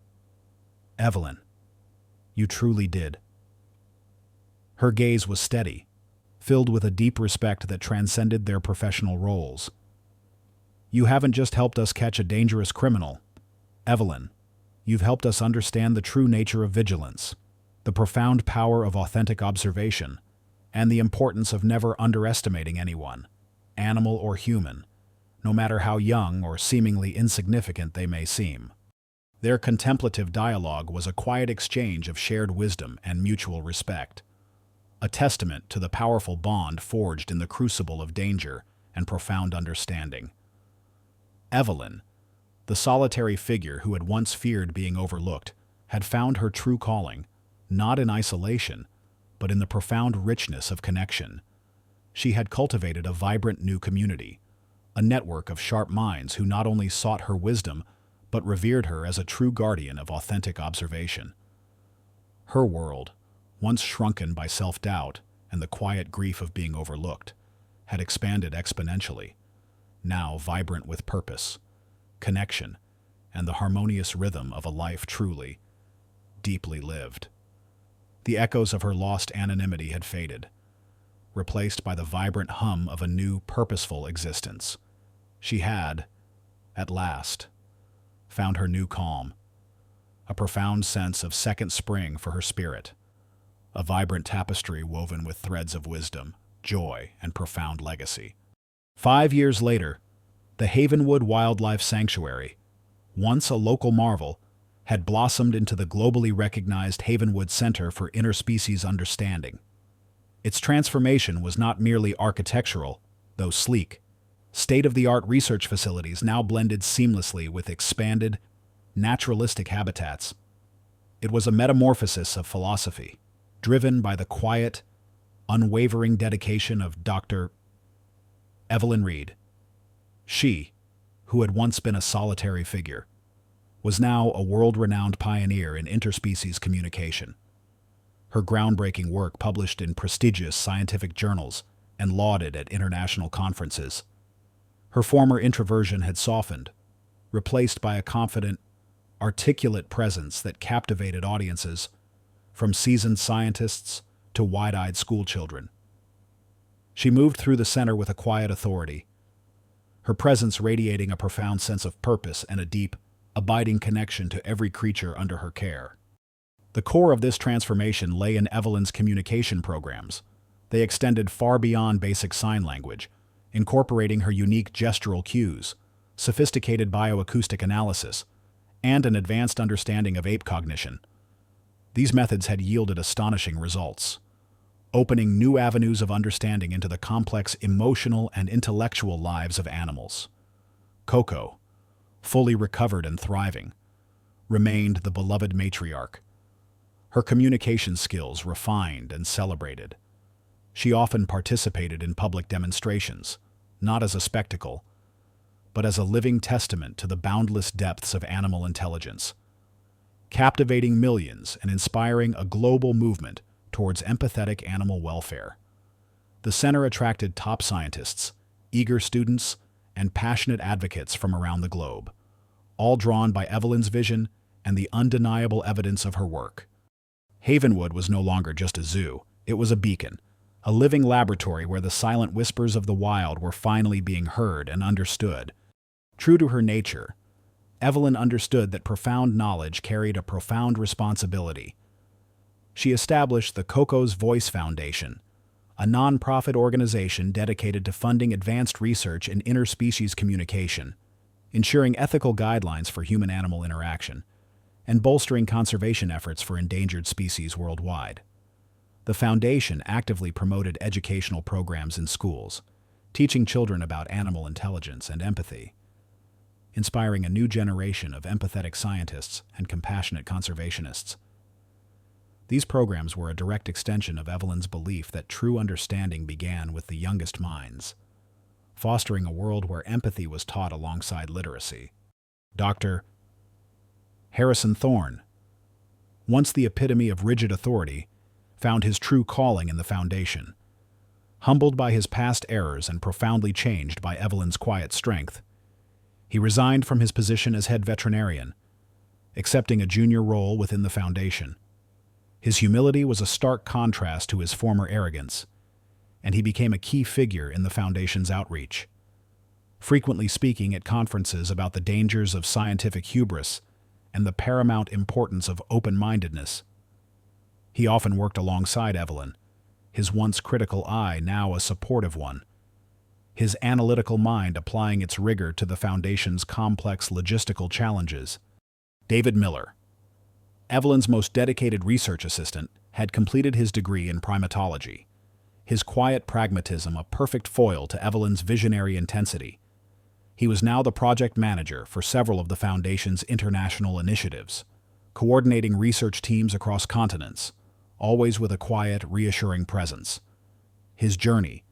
Evelyn, you truly did. Her gaze was steady, filled with a deep respect that transcended their professional roles. You haven't just helped us catch a dangerous criminal, Evelyn. You've helped us understand the true nature of vigilance, the profound power of authentic observation, and the importance of never underestimating anyone, animal or human, no matter how young or seemingly insignificant they may seem. Their contemplative dialogue was a quiet exchange of shared wisdom and mutual respect, a testament to the powerful bond forged in the crucible of danger and profound understanding. Evelyn, the solitary figure who had once feared being overlooked, had found her true calling, not in isolation, but in the profound richness of connection. She had cultivated a vibrant new community, a network of sharp minds who not only sought her wisdom, but revered her as a true guardian of authentic observation. Her world, once shrunken by self-doubt and the quiet grief of being overlooked, had expanded exponentially, now vibrant with purpose, connection, and the harmonious rhythm of a life truly, deeply lived. The echoes of her lost anonymity had faded, replaced by the vibrant hum of a new, purposeful existence. She had, at last, found her new calm, a profound sense of second spring for her spirit, a vibrant tapestry woven with threads of wisdom, joy, and profound legacy. 5 years later, the Havenwood Wildlife Sanctuary, once a local marvel, had blossomed into the globally recognized Havenwood Center for Interspecies Understanding. Its transformation was not merely architectural, though sleek. State-of-the-art research facilities now blended seamlessly with expanded, naturalistic habitats. It was a metamorphosis of philosophy, driven by the quiet, unwavering dedication of Dr. Evelyn Reed. She, who had once been a solitary figure, was now a world-renowned pioneer in interspecies communication. Her groundbreaking work published in prestigious scientific journals and lauded at international conferences. Her former introversion had softened, replaced by a confident, articulate presence that captivated audiences, from seasoned scientists to wide-eyed schoolchildren. She moved through the center with a quiet authority, her presence radiating a profound sense of purpose and a deep, abiding connection to every creature under her care. The core of this transformation lay in Evelyn's communication programs. They extended far beyond basic sign language, incorporating her unique gestural cues, sophisticated bioacoustic analysis, and an advanced understanding of ape cognition. These methods had yielded astonishing results, opening new avenues of understanding into the complex emotional and intellectual lives of animals. Coco, fully recovered and thriving, remained the beloved matriarch. Her communication skills refined and celebrated. She often participated in public demonstrations, not as a spectacle, but as a living testament to the boundless depths of animal intelligence, captivating millions and inspiring a global movement towards empathetic animal welfare. The center attracted top scientists, eager students, and passionate advocates from around the globe, all drawn by Evelyn's vision and the undeniable evidence of her work. Havenwood was no longer just a zoo, it was a beacon, a living laboratory where the silent whispers of the wild were finally being heard and understood. True to her nature, Evelyn understood that profound knowledge carried a profound responsibility. She established the Coco's Voice Foundation, a non-profit organization dedicated to funding advanced research in interspecies communication, ensuring ethical guidelines for human-animal interaction, and bolstering conservation efforts for endangered species worldwide. The foundation actively promoted educational programs in schools, teaching children about animal intelligence and empathy, inspiring a new generation of empathetic scientists and compassionate conservationists. These programs were a direct extension of Evelyn's belief that true understanding began with the youngest minds, fostering a world where empathy was taught alongside literacy. Dr. Harrison Thorne, once the epitome of rigid authority, found his true calling in the foundation. Humbled by his past errors and profoundly changed by Evelyn's quiet strength, he resigned from his position as head veterinarian, accepting a junior role within the foundation. His humility was a stark contrast to his former arrogance, and he became a key figure in the foundation's outreach, frequently speaking at conferences about the dangers of scientific hubris and the paramount importance of open-mindedness. He often worked alongside Evelyn, his once critical eye now a supportive one, his analytical mind applying its rigor to the foundation's complex logistical challenges. David Miller, Evelyn's most dedicated research assistant, had completed his degree in primatology, his quiet pragmatism a perfect foil to Evelyn's visionary intensity. He was now the project manager for several of the Foundation's international initiatives, coordinating research teams across continents, always with a quiet, reassuring presence. His journey,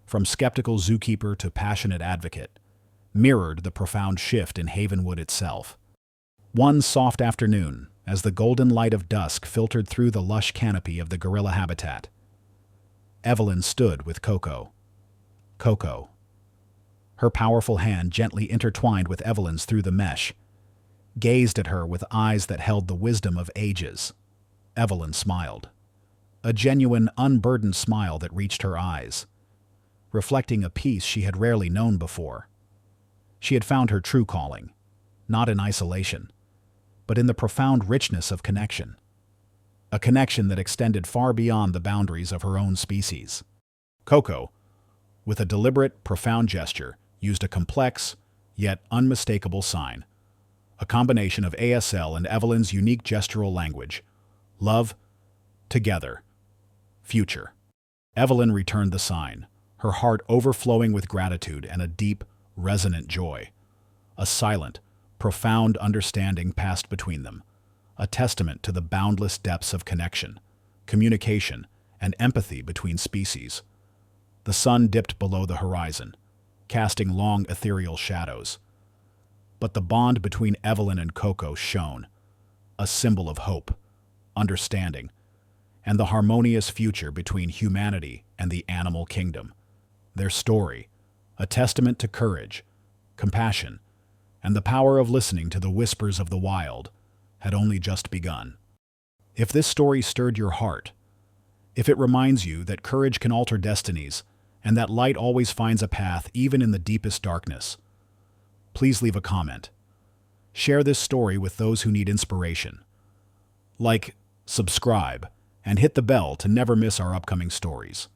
from skeptical zookeeper to passionate advocate, mirrored the profound shift in Havenwood itself. One soft afternoon, as the golden light of dusk filtered through the lush canopy of the gorilla habitat, Evelyn stood with Coco. Coco, her powerful hand gently intertwined with Evelyn's through the mesh, gazed at her with eyes that held the wisdom of ages. Evelyn smiled, a genuine, unburdened smile that reached her eyes, reflecting a peace she had rarely known before. She had found her true calling, not in isolation, but in the profound richness of connection, a connection that extended far beyond the boundaries of her own species. Coco, with a deliberate, profound gesture, used a complex, yet unmistakable sign, a combination of ASL and Evelyn's unique gestural language: love, together, future. Evelyn returned the sign, her heart overflowing with gratitude and a deep, resonant joy. A silent, profound understanding passed between them, a testament to the boundless depths of connection, communication, and empathy between species. The sun dipped below the horizon, casting long ethereal shadows. But the bond between Evelyn and Coco shone, a symbol of hope, understanding, and the harmonious future between humanity and the animal kingdom. Their story, a testament to courage, compassion, and the power of listening to the whispers of the wild, had only just begun. If this story stirred your heart, if it reminds you that courage can alter destinies and that light always finds a path even in the deepest darkness, please leave a comment. Share this story with those who need inspiration. Like, subscribe, and hit the bell to never miss our upcoming stories.